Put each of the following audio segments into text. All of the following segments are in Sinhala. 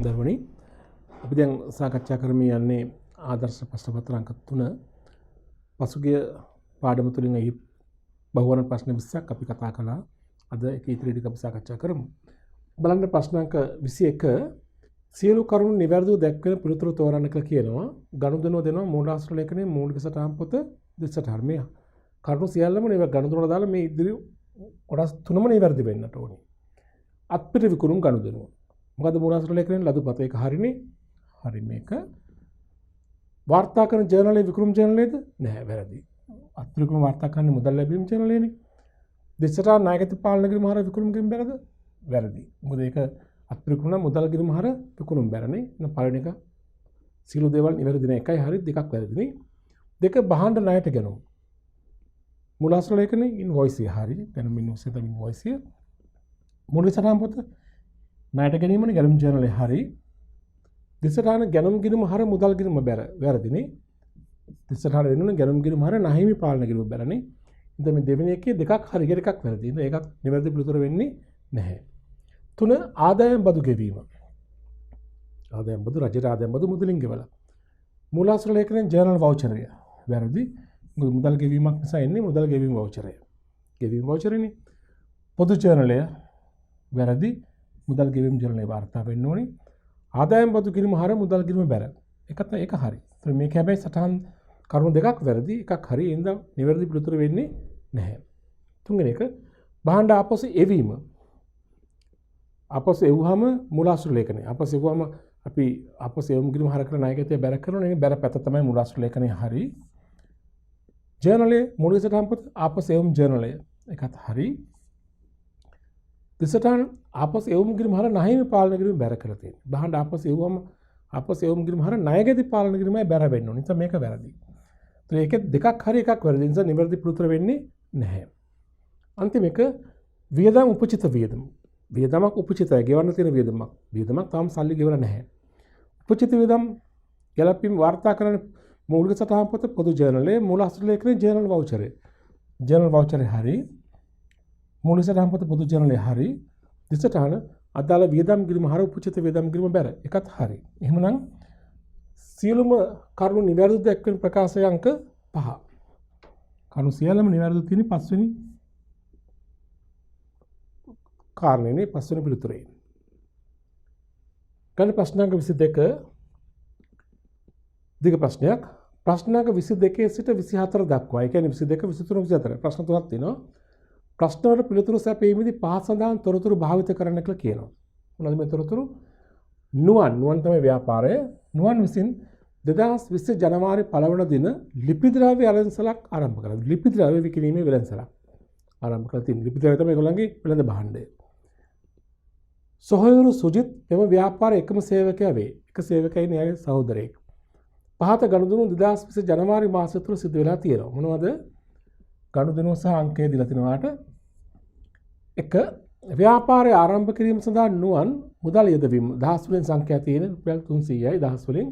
දරුවනි අපි දැන් සාකච්ඡා කරමින් යන්නේ ආදර්ශ ප්‍රශ්න පත්‍ර අංක 3 පසුගිය පාඩම තුලින් ඒ බහුවර්ණ ප්‍රශ්න 20ක් අපි කතා කළා. අද ඒක ඉතිරි ටික අපි සාකච්ඡා කරමු. බලන්න ප්‍රශ්න අංක 21 සියලු කරුණු නිවැරදිව දැක්වෙන පිළිතුරු තෝරන්න කියලා කියනවා. ගනුදෙනුව දෙනවා මූලාශ්‍ර ලේඛනයේ මූලික සටහන් පොත 28 මේ කරුණු සියල්ලම ගනුදෙනුවට දාලා මේ ඉදිරි කොටස් තුනම නිවැරදි වෙන්නට ඕනේ. අත්පිට විකුණුම් ගනුදෙනුව. මොකද මූලාශ්‍ර ලේඛනයේ ලදු පත එක හරිනේ. හරි මේක. වාර්තා කරන ජර්නලයේ විකුණුම් ජර්නලයේද? නැහැ වැරදි. අත්පිට විකුණුම් වාර්තා කරන්නේ මුදල් ලැබීම් ජර්නලයේනේ. දෙසට නායකත්ව පාලන කිරීම හර විකුණුම් කිරීම බැරද? වැරදි. මොකද ඒක අත්පිට විකුණුම් මුදල් කිරීම හර විකුණුම් බැරනේ. එහෙනම් පළවෙනි එක සියලු දේවල් නිවැරදි නේ. එකයි හරි දෙකක් වැරදිනේ. දෙක බහඬ ණයට ගැනුම්. මූලාශ්‍ර ලේඛනයේ ඉන්වොයිස් එක හරි. ගැනුම් ඉන්වොයිස් එක ඉන්වොයිස් එක. මූලික සටහන් පොත ණයට ගැනීමනේ ගැනුම් ජර්නලයේ හරි. දිසටහන ගැනුම් ගිණුම හර මුදල් ගිණුම බැර වැරදිනේ. දිසටහන වෙනුනේ ගැනුම් ගිණුම හර නැහිමි පාලන ගිණුම බැරනේ. ඉතින් මේ දෙවෙනි එකේ දෙකක් හරි එකක් වැරදි. ඉතින් ඒකක් නිවැරදි පිළිතුර වෙන්නේ නැහැ. 3 ආදායම් බදු ගෙවීම. ආදායම් බදු රජයට ආදායම් බදු මුදලින් ගෙවලා. මූලාශ්‍ර ලේඛනයේ ජර්නල් වවුචරය වැරදි. මුදල් ගෙවීමක් නිසා එන්නේ මුදල් ගෙවීම වවුචරය. ගෙවීම වවුචරනේ. පොදු ජර්නලය වැරදි. මුදල් ගෙවීම ජර්නලයේ වාර්තා වෙන්න ඕනේ. ආදායම් බදු කිරීම හර මුදල් කිරීම බැර. ඒක හරි. ඒත් මේක හැබැයි සටහන් කරුණු දෙකක් වැරදි. එකක් හරි. එහෙනම් නිවැරදි පිළිතුර වෙන්නේ නැහැ. තුන්වෙනි එක බහඬ ආපසු එවීම. ආපසු එවුවම මූලාශ්‍ර ලේඛනය. ආපසු එවුවම අපි ආපසු එවුම් කිරීම හර කරන නායකත්වය බැර කරනවා. ඒ බැර පැත්ත තමයි මූලාශ්‍ර ලේඛනයේ හරි. ජර්නලයේ මූලික සටහන් පොත ආපසු එවුම් ජර්නලය. ඒකත් හරි. දිසටහන ආපසු එවුම් කිරීම හර නැහිමි පාලන කිරීම බැර කරලා තියෙනවා. බහඬ ආපසු එවුවම ආපසු එවුම් කිරීම හර ණයගැති පාලන කිරීමයි බැර වෙන්න ඕනේ. නිසා මේක වැරදි. ඒත් ඒකෙත් දෙකක් හරි එකක් වැරදි. නිසා නිවැරදි පිළිතුර වෙන්නේ නැහැ. අන්තිම එක වියදම් උපචිත වියදම්. වියදමක් උපචිතයි. ගෙවන්න තියෙන වියදමක්. වියදමක් තාම සල්ලි ගෙවලා නැහැ. උපචිත වියදම් ගැලපීම් වාර්තා කරන මූලික සටහන් පොත පොදු ජර්නලයේ මූලාශ්‍ර ලේඛනයේ ජර්නල් වවුචරය. ජර්නල් වවුචරය හරි. මූලික සටහන් පොත පොදු ජර්නලයේ හරි. දිසටහන අදාළ වියදම් කිරීම හර උපචිත වියදම් කිරීම බැර. එකත් හරි. එහෙමනම් සියලුම කරුණු නිවැරදි දැක්වෙන ප්‍රකාශය අංක 5. කරුණු සියල්ලම නිවැරදි තියෙන පස්වෙනි කාරණේනේ පස්වෙනි පිළිතුරේ. ගන්න ප්‍රශ්නාංක 22 දිග ප්‍රශ්නයක්. ප්‍රශ්නාංක 22 සිට 24 දක්වා. ඒ කියන්නේ 22 23 24. ප්‍රශ්න තුනක් තියෙනවා. ප්‍රශ්න වලට පිළිතුරු සැපීමේදී පහත් සඳහන් තොරතුරු භාවිත කරන්න කියලා කියනවා. මොනවද මේ තොරතුරු? නුවන් තමයි ව්‍යාපාරය. නුවන් විසින් 2020 ජනවාරි 1 වන දින ලිපි ද්‍රව්‍ය වෙළඳසලක් ආරම්භ කළා. ලිපි ද්‍රව්‍ය විකිණීමේ වෙළඳසලක් ආරම්භ කළා තියෙනවා. ලිපි ද්‍රව්‍ය තමයි ඒගොල්ලන්ගේ වෙළඳ භාණ්ඩය. සොහොයුරු සුජිත් එම ව්‍යාපාරයේ එකම සේවකයා වේ. එක සේවකයින් එයාගේ සහෝදරයෙක්. පහත ගනුදෙනු 2020 ජනවාරි මාසය තුල සිදු වෙලා තියෙනවා. මොනවද? ගනුදෙනු සහ අංකය දීලා තිනවාට එක ව්‍යාපාරය ආරම්භ කිරීම සඳහා නුවන් මුදල් යෙදවීම දහස් වලින් සංඛ්‍යා තියෙන රුපියල් 300යි දහස් වලින්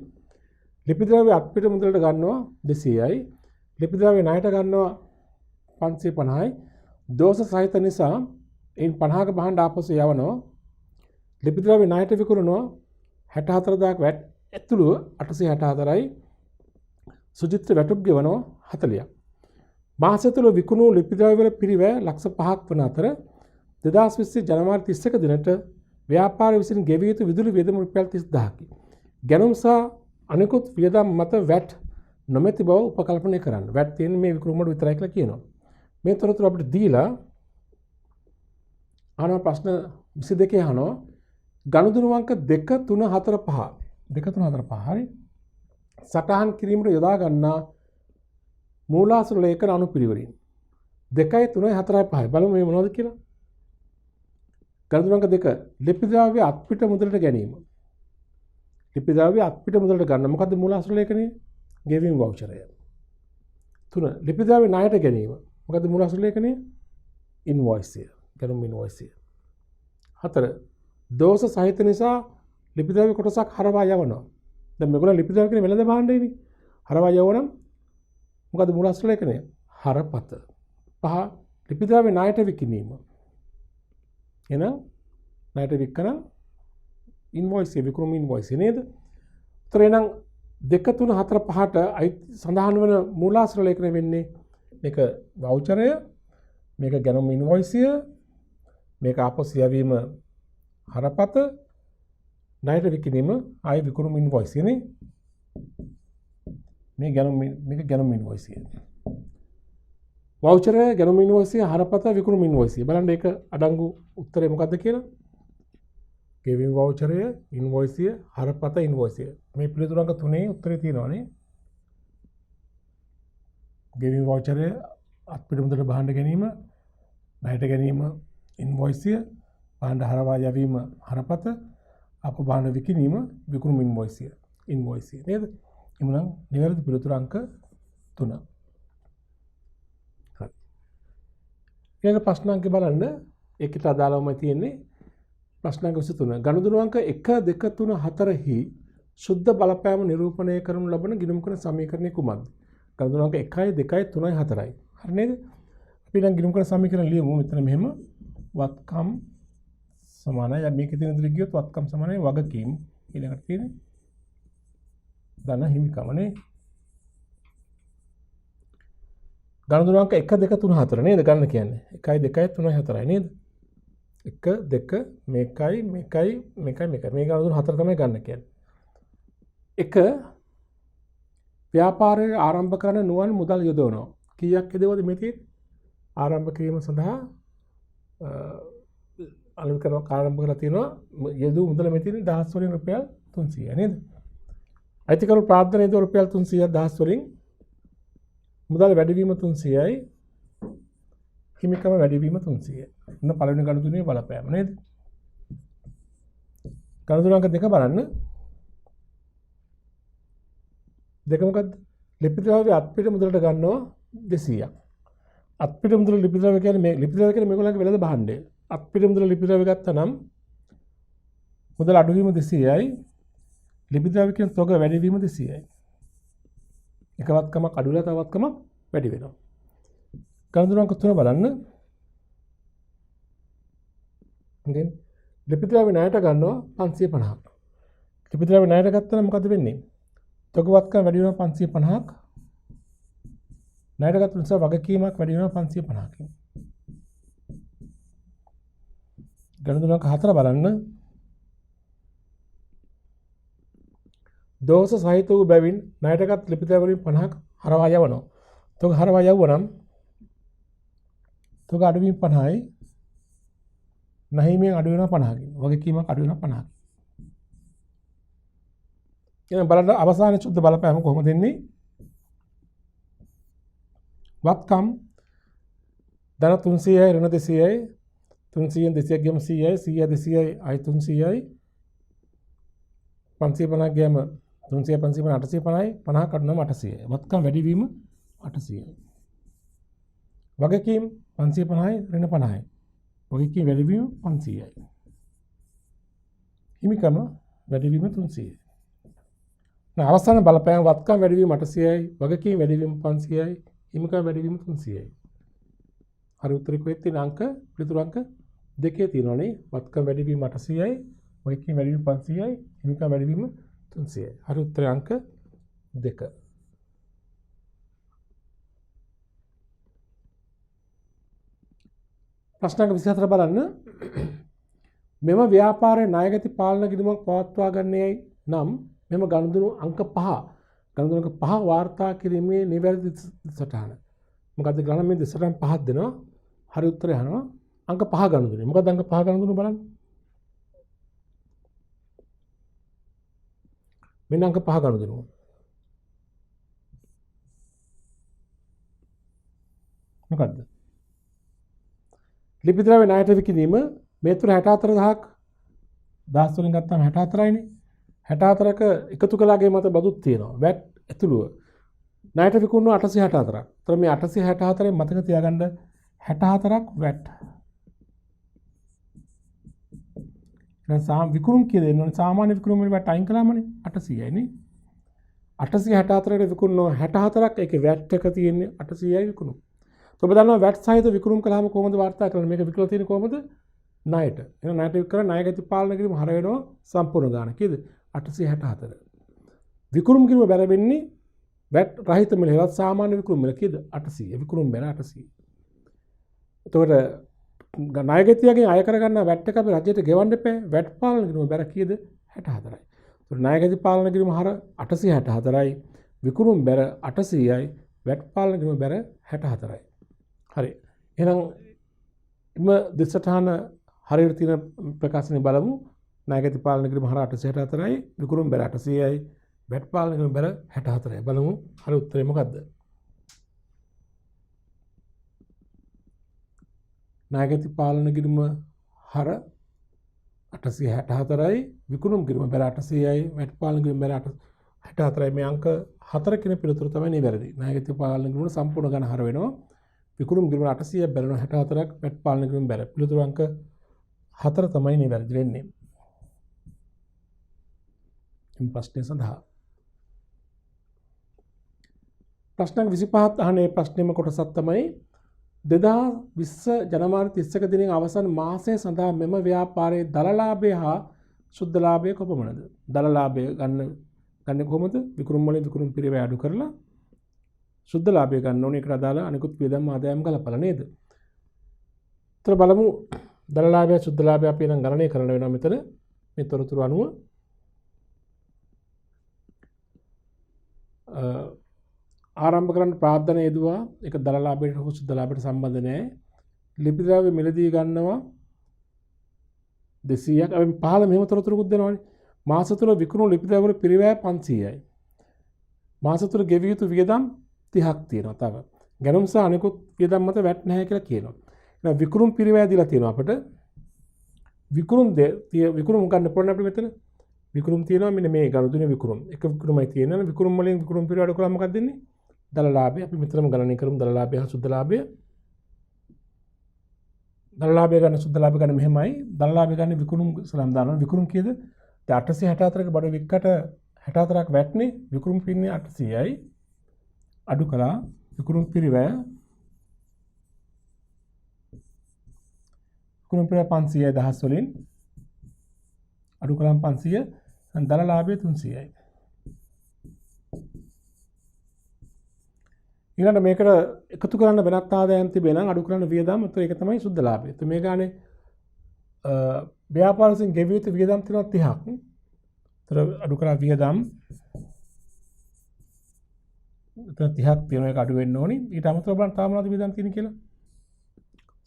ලිපි ද්‍රව්‍ය අත්පිට මුදලට ගන්නවා 200යි ලිපි ද්‍රව්‍ය ණයට ගන්නවා 550යි දෝෂ සහිත නිසා ඉන් 50ක බහඬ ආපසු යවනවා ලිපි ද්‍රව්‍ය ණයට විකුණනවා 64000ක වැට් ඇතුළුව 864යි සුජිත් වැටුප් ගෙවනවා 40ක් මාසය තුළ විකුණු ලිපි ද්‍රව්‍ය වල පිරිවැය ලක්ෂ 5ක් වන අතර 2020 ජනවාරි 31 දිනට ව්‍යාපාර විසින් ගෙවිය යුතු විදුලි වියදම රුපියල් 30000කි. ගැනුම් සහ අනෙකුත් වියදම් මත වැට් නොමැති බව උපකල්පනය කරන්න. වැට් තියෙන්නේ මේ විකුණුම වල විතරයි කියලා කියනවා. මේ තොරතුරු අපිට දීලා අහන ප්‍රශ්න 22 අහනවා. ගනුදෙනු අංක 2 3 4 5 2 3 4 5 හරි. සටහන් කිරීමට යොදා ගන්නා මූලාශ්‍ර ලේඛන අනුපිළිවෙලින් 2 3 4 5 බලමු මේ මොනවද කියලා. ගනුදෙනු අංක 2 ලිපි ද්‍රව්‍ය අත්පිට මුදලට ගැනීම. ලිපි ද්‍රව්‍ය අත්පිට මුදලට ගන්න. මොකද්ද මූලාශ්‍ර ලේඛනයේ? ගෙවීම් වවුචරය. 3 ලිපි ද්‍රව්‍ය ණයට ගැනීම. මොකද්ද මූලාශ්‍ර ලේඛනයේ? ඉන්වොයිස් එක. ගැනුම් ඉන්වොයිස් එක. 4 දෝෂ සහිත නිසා ලිපි ද්‍රව්‍ය කොටසක් හරවා යවනවා. දැන් මේගොල්ලෝ ලිපි ද්‍රව්‍ය කියන්නේ වෙළඳ භාණ්ඩයනේ. හරවා යවනම් මොකද මූලාශ්‍ර ලේඛනය? හරපත. 5 ලිපි ද්‍රව්‍ය ණයට විකිණීම. එහෙනම් ණයට වික්කන ඉන්වොයිස් එක විකුණුම් ඉන්වොයිස් නේද? ඒතර එහෙනම් 2 3 4 5ට සඳහන් වන මූලාශ්‍ර ලේඛන වෙන්නේ මේක වවුචරය, මේක ගැනුම් ඉන්වොයිසිය, මේක ආපසු යවීම හරපත, ණයට විකිණීම ආයි විකුණුම් ඉන්වොයිසිය නේ. මේක ගැනුම් ඉන්වොයිසිය. වවුචරය, ගැනුම් ඉන්වොයිසිය, හරපත, විකුණුම් ඉන්වොයිසිය. බලන්න ඒක අඩංගු උත්තරේ මොකද්ද කියලා? ගෙවීම් වවුචරය, ඉන්වොයිසිය, හරපත, ඉන්වොයිසිය. මේ පිළිතුරු අංක 3 උත්තරේ තියෙනවානේ. ගෙවීම් වවුචරය අත්පිට මුදලට භාණ්ඩ ගැනීම, ණයට ගැනීම ඉන්වොයිසිය, භාණ්ඩ හරවා යැවීම හරපත, අප භාණ්ඩ විකිණීම විකුණුම් ඉන්වොයිසිය නේද? එමුනම් නිවැරදි පිළිතුරු අංක 3. හරි. ඊළඟ ප්‍රශ්න අංක බලන්න ඒකට අදාළවම තියෙන්නේ ප්‍රශ්න අංක 23. ගනුදෙනු අංක 1 2 3 4 හි ශුද්ධ බලපෑම නිරූපණය කරනු ලබන ගිණුම් කරන සමීකරණය කුමක්ද? ගනුදෙනු අංක 1යි 2යි 3යි 4යි. හරි නේද? අපි දැන් ගිණුම් කරන සමීකරණ ලියමු. මෙතන මෙහෙම වත්කම් සමානයි. මේකේ තියෙන දේ ගියොත් වත්කම් සමානයි වගකීම්. ඊළඟට තියෙන්නේ ධන හිමිකම නේ. ගනුදෙනු අංක 1 2 3 4 නේද ගන්න කියන්නේ? 1යි 2යි 3යි 4යි නේද? 1 2 මේකයි මේකයි මේකයි මේකයි. මේ ගනුදෙනු 4 තමයි ගන්න කියන්නේ. 1 ව්‍යාපාරය ආරම්භ කරන නුවන් මුදල් යොදවනවා. කීයක් යොදවද මෙතේ? ආරම්භ කිරීම සඳහා අලුත් කරන ආරම්භ කරලා තියෙනවා. යොදු මුදල මෙතේ දහස් වලින් රුපියල් 300 නේද? අයිතිකරු ප්‍රාර්ථනා යොදව රුපියල් 300ක් දහස් වලින් මුදල් වැඩිවීම 300යි හිමිකම වැඩිවීම 300යි. එන්න පළවෙනි ගනුදෙනුවේ බලපෑම නේද? ගනුදෙනු අංක 2 බලන්න. දෙක මොකද්ද? ලිපි ද්‍රව්‍ය අත්පිට මුදලට ගන්නවා 200ක්. අත්පිට මුදල ලිපි ද්‍රව්‍ය කියන්නේ මේගොල්ලන්ගේ වෙළඳ භාණ්ඩය. අත්පිට මුදල ලිපි ද්‍රව්‍ය ගත්තා නම් මුදල අඩුවීම 200යි. ලිපි ද්‍රව්‍ය කියන තොග වැඩිවීම 200යි. එක වත්කමක් අඩු වෙලා තව වත්කමක් වැඩි වෙනවා. ගනුදෙනු අංක 3 බලන්න. ඉතින් ලිපි ද්‍රව්‍ය ණයට ගන්නවා 550ක්. ලිපි ද්‍රව්‍ය ණයට ගත්තා නම් මොකද වෙන්නේ? තොග වත්කම වැඩි වෙනවා 550ක්. ණයට ගත්ත නිසා වගකීමක් වැඩි වෙනවා 550කින්. ගනුදෙනු අංක 4 බලන්න. දෝෂ සහිත වූ බැවින් ණයටගත් ලිපි ද්‍රව්‍ය වලින් 50ක් හරවා යවනවා. තොග හරවා යවුවනම් තොග අඩුවීම 50යි. නැහිමෙන් අඩු වෙනවා 50කින්. වගකීමක් අඩු වෙනවා 50කින්. එහෙනම් බලන්න අවසානයේ සුද්ධ බලපෑම කොහොමද දෙන්නේ? වත්කම් ධන 300යි ඍණ 200යි 300න් 200ක් ගියම 100යි 100 200යි අයි 300යි 550ක් ගියම 300 550 850යි 50ක් අඩු නම් 800යි. වත්කම් වැඩිවීම 800යි. වගකීම් 550යි ඍණ 50යි. වගකීම් වැඩිවීම 500යි. හිමිකම වැඩිවීම 300යි. අවසාන බලපෑම වත්කම් වැඩිවීම 800යි, වගකීම් වැඩිවීම 500යි, හිමිකම් වැඩිවීම 300යි. හරි උත්තරේ කොහෙද තියෙන අංක? පිළිතුරු අංක 2 තියෙනවානේ. වත්කම් වැඩිවීම 800යි, වගකීම් වැඩිවීම 500යි, හිමිකම් වැඩිවීම 300යි. හරි උත්තරේ අංක 2. ප්‍රශ්න අංක 24 බලන්න. මෙම ව්‍යාපාරයේ ණයගැති පාලන ගිණුමක් පවත්වා ගන්නේයි නම් මෙම ගනුදෙනු අංක 5 ගනුදෙනු අංක 5 වාර්තා කිරීමේ නිවැරදි සටහන. මොකද්ද ගණන් මේ සටහන් 5ක් දෙනවා. හරි උත්තරය අහනවා. අංක 5 ගනුදෙනු. මොකද්ද අංක 5 ගනුදෙනු බලන්න. මෙන්න අංක 5 ගනුදෙනු. මොකද්ද? ලිපි ද්‍රව්‍ය ණයට විකිණීම මේ තුන 64000ක් දහස් වලින් ගත්තාම 64යිනේ. 64ක එකතු කළාගේ මත බදුත් තියෙනවා. වැට් ඇතුළුව. ණයට විකුණනවා 864ක්. ඒතර මේ 864න් මතක තියාගන්න 64ක් වැට්. දැන් විකුණුම් කියලා දෙනවනේ සාමාන්‍ය විකුණුම් වල වැට් අයින් කළාමනේ 800යි නේ. 864කට විකුණනවා 64ක් ඒකේ වැට් එක තියෙන්නේ 800යි විකුණුම්. ඔබ දන්නවා වැට් සහිත විකුණුම් කළාම කොහොමද වාර්තා කරන්නේ? මේක විකුණලා තියෙන්නේ කොහොමද? ණයට. එහෙනම් ණයට විකරන ණය ගති පාලනය කිරීම හර වෙනවා සම්පූර්ණ ගාණ. කීයද? 864. විකුණුම් කිරීම බැර වෙන්නේ වැට් රහිත මිල හේවත් සාමාන්‍ය විකුණුම් මිල කීයද? 800. විකුණුම් බැර 800. එතකොට ණය ගතියකින් අය කරගන්න වැට් එක අපි රජයට ගෙවන්න එපා. වැට් පාලනය කිරීම බැර කීයද? 64යි. එතකොට ණය ගති පාලනය කිරීම හර 864යි. විකුණුම් බැර 800යි. වැට් පාලනය කිරීම බැර 64යි. හරි. එහෙනම් එම දෙසටහන හරියට තියෙන ප්‍රකාශනය බලමු. ණය ගති පාලනය කිරීම හර 864යි. විකුණුම් බැර 800යි. වැට් පාලනය කිරීම බැර 64යි. බලමු හරි උත්තරේ මොකද්ද? ණය ගති පාලනය කිරීම හර 864යි. විකුණුම් කිරීම බැර 800යි. වැට් පාලනය කිරීම බැර 64යි. මේ අංක 4 කියන පිළිතුර තමයි නිවැරදි. ණය ගති පාලනය කිරීම සම්පූර්ණ ගණන හර වෙනවා. විකුණුම් කිරීම 800ක් බැරෙනවා 64ක්. වැට් පාලනය කිරීම බැර. පිළිතුර අංක 4 තමයි නිවැරදි වෙන්නේ. මේ ප්‍රශ්නය සඳහා ප්‍රශ්න 25ත් අහන්නේ ප්‍රශ්නෙම කොටසක් තමයි 2020 ජනවාරි 31 දින අවසන් මාසය සඳහා මෙම ව්‍යාපාරයේ දල ලාභය හා ශුද්ධ ලාභය කොපමණද? දල ලාභය ගන්න කොහොමද? විකුණුම් වලින් විකුණුම් පිරිවැය අඩු කරලා ශුද්ධ ලාභය ගන්න ඕනේ. ඒකට අදාළ අනිකුත් වියදම් ආදායම් ගලපලා නේද? ඒතර බලමු දල ලාභය ශුද්ධ ලාභය අපි නම් ගණනය කරන්න වෙනවා මෙතන මේ තොරතුරු අනුව. ආරම්භ කරන්න ප්‍රාර්ථනා යෙදුවා. ඒක දල ලාභයට හෝ ශුද්ධ ලාභයට සම්බන්ධ නැහැ. ලිපි ද්‍රව්‍ය මිලදී ගන්නවා 200ක්. අපි පහළ මෙහෙම තොරතුරුකුත් දෙනවානේ. මාස තුල විකුණු ලිපි ද්‍රව්‍ය පිරිවැය 500යි. මාස තුල ගෙවිය යුතු වියදම් 30ක් තියෙනවා. තව ගැනුම් සහ අනිකුත් වියදම් මත වැට් නැහැ කියලා කියනවා. එහෙනම් විකුණුම් පිරිවැය දීලා තියෙනවා අපිට. විකුණුම් ගන්න පුළුවන් අපිට මෙතන. විකුණුම් තියෙනවා මෙන්න මේ ගනුදෙනු විකුණුම්. එක විකුණුමයි තියෙනවා. විකුණුම් වලින් විකුණුම් පිරිවැය අඩු කළා මොකක්ද දෙන්නේ? දල ලාභය. අපි මෙතනම ගණනය කරමු දල ලාභය හා ශුද්ධ ලාභය. දල ලාභය ගන්න ශුද්ධ ලාභය ගන්න මෙහෙමයි. දල ලාභය ගන්න විකුණුම් සලම් දානවා. විකුණුම් කීයද? 864ක බඩ වික්කට 64ක් වැට්නේ. විකුණුම් පින්නේ 800යි. අඩු කළා විකුණුම් පිරිවැය 500යි දහස් වලින් අඩු කළාම 500 දල ලාභය 300යි. ඊළඟට මේකට එකතු කරන්න වෙනත් ආදායම් තිබේ නම් අඩු කරන්න වියදම්. ඒක තමයි ශුද්ධ ලාභය. તો මේ ගානේ ව්‍යාපාරයෙන් ගෙවිය යුතු වියදම් තියෙනවා 30ක්. ඒතර අඩු කරලා වියදම් 30ක් තියෙනවා. ඒක අඩු වෙන්න ඕනි. ඊට අමතරව බලන්න තාම මොනවද වියදම් තියෙන්නේ කියලා.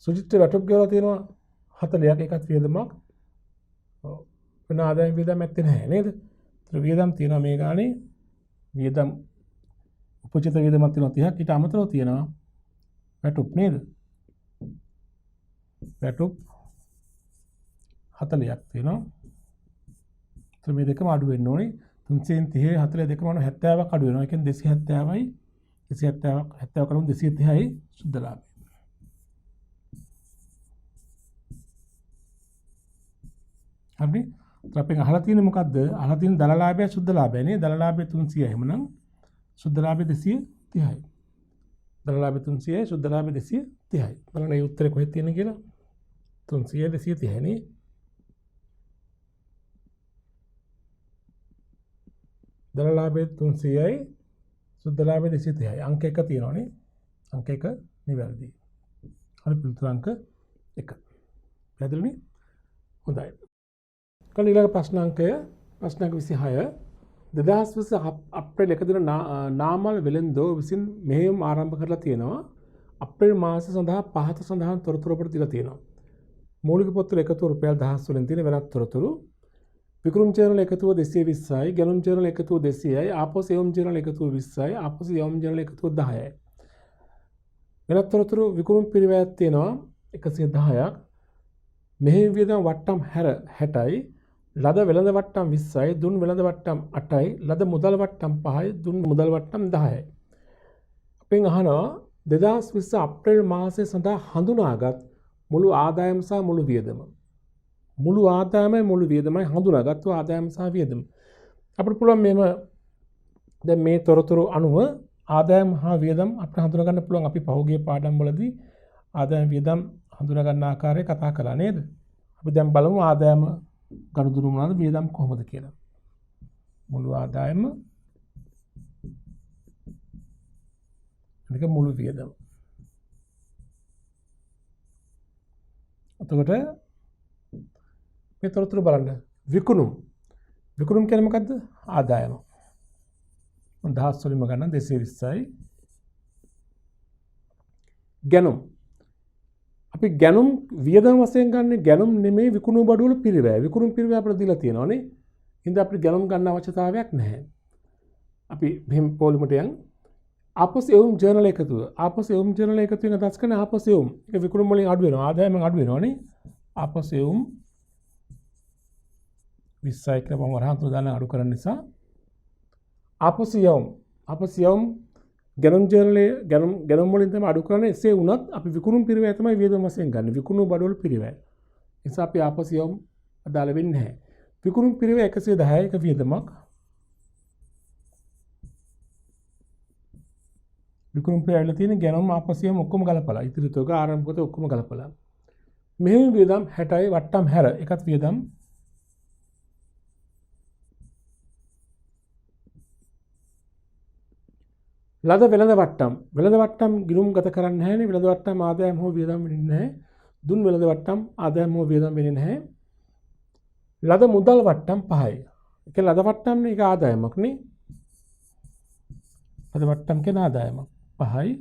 සුජිත් වැටුප් ගෙවලා තියෙනවා 40ක්. ඒකත් වියදමක්. වෙන ආදායම් වියදම් ඇත්තේ නැහැ නේද? ඒතර වියදම් තියෙනවා මේ ගානේ. වියදම් උපචිත වියදමක් තියෙනවා 30ක්. ඊට අමතරව තියෙනවා වැටුප් නේද? වැටුප් 40ක් තියෙනවා. ඒතර මේ දෙකම අඩු වෙන්න ඕනේ. 330 40 දෙකම 70ක් අඩු වෙනවා. ඒ කියන්නේ 270යි 270 කරමු 230යි ශුද්ධ ලාභය. හරි. අපෙන් අහලා තියෙන්නේ මොකද්ද? අහලා තියෙන දල ලාභය ශුද්ධ ලාභය නේ. දල ලාභය 300යි. එහෙමනම් ශුද්ධ ලාභය 230යි. දල ලාභය 300යි ශුද්ධ ලාභය 230යි. බලන්න මේ උත්තරේ කොහෙද තියෙන්නේ කියලා. 300 230යි නේ. දල ලාභය 300යි ශුද්ධ ලාභය 230යි. අංක 1 තියෙනවානේ. අංක 1 නිවැරදි. හරි පිළිතුර අංක 1. පැහැදිලිනේ? හොඳයි. කල ඊළඟ ප්‍රශ්න අංකය ප්‍රශ්න අංක 26 2020 අප්‍රේල් 1 දින නාමල් වෙළෙන්දෝ විසින් මෙහෙයුම් ආරම්භ කරලා තියෙනවා. අප්‍රේල් මාස සඳහා පහත සඳහන් තොරතුරු අපිට දීලා තියෙනවා. මූලික පොත්වල එකතුව රුපියල් 1000 වලින් තියෙන වෙනත් තොරතුරු. වික්‍රම චැනල් එකතුව 220යි, ගැනුම් චැනල් එකතුව 200යි, ආපෝස් එවම් චැනල් එකතුව 20යි, ආපෝස් එවම් චැනල් එකතුව 10යි. වෙනත් තොරතුරු වික්‍රම පිරිවැයක් තියෙනවා 110ක්. මෙහෙයුම් වියදම් වට්ටම් 60යි, ලද වෙළඳ වට්ටම් 20යි, දුන් වෙළඳ වට්ටම් 8යි, ලද මුදල් වට්ටම් 5යි, දුන් මුදල් වට්ටම් 10යි. අපෙන් අහනවා 2020 අප්‍රේල් මාසය සඳහා හඳුනාගත් මුළු ආදායම සහ මුළු වියදම. මුළු ආදායමයි මුළු වියදමයි හඳුනාගත්තු ආදායම සහ වියදම. අපිට පුළුවන් මේව දැන් මේ තොරතුරු අනුව ආදායම හා වියදම් අපිට හඳුනා ගන්න පුළුවන්. අපි පහුගිය පාඩම් වලදී ආදායම වියදම් හඳුනා ගන්න ආකාරය කතා කළා නේද? අපි දැන් බලමු ආදායම ගනුදෙනු මොනවාද වියදම් කොහොමද කියලා. මුළු ආදායම මේක මුළු වියදම. එතකොට මේ තොරතුරු බලන්න. විකුණුම් කියන්නේ මොකද්ද? ආදායම. දහස් වලින්ම ගන්න 220යි. ගැනුම්. අපි ගැනුම් වියදම් වශයෙන් ගන්න ගැනුම් නෙමෙයි විකුණු බඩු වල පිරිවැය. විකුණු පිරිවැය අපිට දීලා තියෙනවානේ. හින්දා අපිට ගැනුම් ගන්න අවශ්‍යතාවයක් නැහැ. අපි මෙහෙම පොලිමට යන් ආපස් එවුම් ජර්නල් එකතුව. ආපස් එවුම් ජර්නල් එකතුවෙන් අදහස් කරන ආපස් එවුම්. ඒක විකුණුම් වලින් අඩු වෙනවා. ආදායමෙන් අඩු වෙනවානේ. ආපස් එවුම් 20යි කියලා මම වරහන් තුන දාන අඩු කරන නිසා ආපස් එවුම් ගැනුම් ජර්නලයේ ගැනුම් වලින් තමයි අඩු කරන්නේ. එසේ වුණත් අපි විකුණුම් පිරිවැය තමයි වියදම් වශයෙන් ගන්න. විකුණු බඩු වල පිරිවැය. ඒ නිසා අපි ආපස් එවුම් අදාළ වෙන්නේ නැහැ. විකුණුම් පිරිවැය 110 එක වියදමක්. විකුණුම් පිරිවැයල තියෙන ගැනුම් ආපස් එවුම් ඔක්කොම ගලපලා ඉතිරි තුක ආරම්භකත ඔක්කොම ගලපලා මෙහෙම වියදම් 60යි වට්ටම් හැර එකත් වියදම් ලද වෙළඳ වට්ටම් ගිණුම් ගත කරන්නේ නැහැනේ. වෙළඳ වට්ටම් ආදායම හෝ වියදම් වෙන්නේ නැහැ. දුන් වෙළඳ වට්ටම් ආදායම හෝ වියදම් වෙන්නේ නැහැ. ලද මුදල් වට්ටම් 5යි. ඒක ලද වට්ටම් නේ ඒක ආදායමක් නේ. ලද වට්ටම් කියන ආදායමක් 5යි.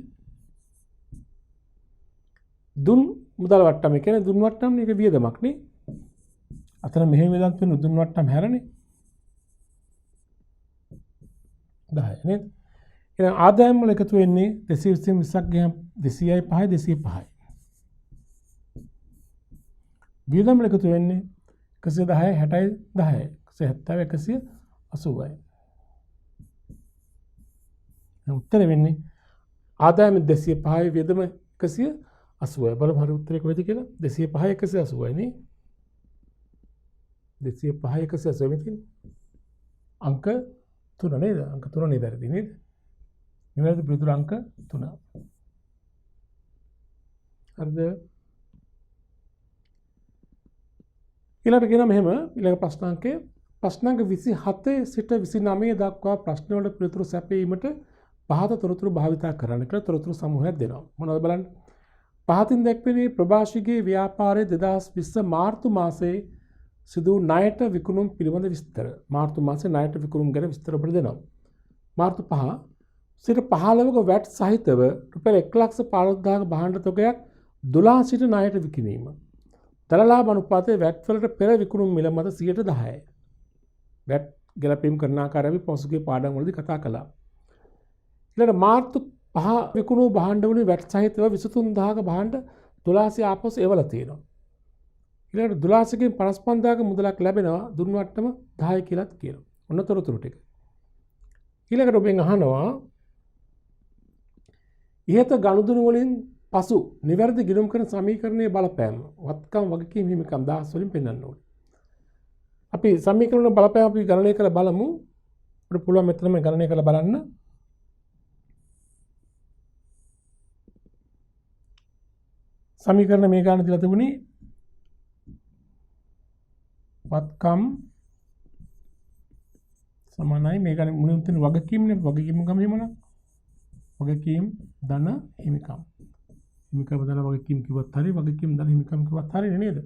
දුන් මුදල් වට්ටම කියන්නේ දුන් වට්ටම් නේ ඒක වියදමක් නේ. අතන මෙහෙම වියදම් වෙන දුන් වට්ටම් හැරනේ. 10 නේද? එහෙනම් ආදායම් වල එකතු වෙන්නේ 220ක් ගියම 200යි 5යි 205යි. වියදම් වල එකතු වෙන්නේ 110යි 60යි 10යි 170යි 180යි. උත්තර වෙන්නේ ආදායම 205යි වියදම 180යි. බලමු හරි උත්තරේ කොහෙද කියලා. 205යි 180යි නේ. 205යි 180 මෙතන. අංක 3 නේද? අංක 3 නේද හරිද නේද? නිවැරදි පිළිතුර අංක 3. හරිද? ඊළඟට කියන මෙහෙම ඊළඟ ප්‍රශ්නාංකය ප්‍රශ්නාංක 27 සිට 29 දක්වා ප්‍රශ්න වලට පිළිතුරු සැපයීමට පහත තොරතුරු භාවිතා කරන්න කියලා තොරතුරු සමූහයක් දෙනවා. මොනවද බලන්න? පහතින් දැක්වෙන්නේ ප්‍රභාෂිගේ ව්‍යාපාරයේ 2020 මාර්තු මාසයේ සිදු ණයට විකුණුම් පිළිබඳ විස්තර. මාර්තු මාසයේ ණයට විකුණුම් ගැන විස්තර අපිට දෙනවා. මාර්තු 5 සිට 15ක වැට් සහිතව රුපියල් 1,15,000ක භාණ්ඩ තොගයක් 12 සිට ණයට විකිණීම. දලලාභ අනුපාතයේ වැට් වලට පෙර විකුණුම් මිල මත 10%යි. වැට් ගැලපීම් කරන ආකාරය අපි පසුගිය පාඩම් වලදී කතා කළා. ඊළඟ මාර්තු 5 විකුණු භාණ්ඩ වලින් වැට් සහිතව 23000ක භාණ්ඩ 1200 ආපසු එවලා තියෙනවා. ඊළඟට 12කින් 55000ක මුදලක් ලැබෙනවා දුන් වට්ටම 10 කියලාත් කියනවා. ඔන්න තොරතුරු ටික. ඊළඟට ඔබෙන් අහනවා ඉහත ගනුදෙනු වලින් පසු නිවැරදි ගිණුම් කරන සමීකරණයේ බලපෑම වත්කම් වගකීම් හිමිකම් 10 වලින් පෙන්වන්න ඕනේ. අපි සමීකරණ බලපෑම අපි ගණනය කරලා බලමු. අපිට පුළුවන් මෙතනම ගණනය කරලා බලන්න. සමීකරණ මේ ගාන දීලා තිබුණේ වත්කම් සමානයි මේ ගානේ මුලින් තියෙන වගකීම්නේ වගකීම් ගම හිමන වගකීම් ධන හිමිකම් ධන වගකීම් කිව්වත් හරි වගකීම් ධන හිමිකම් කිව්වත් හරි නේද?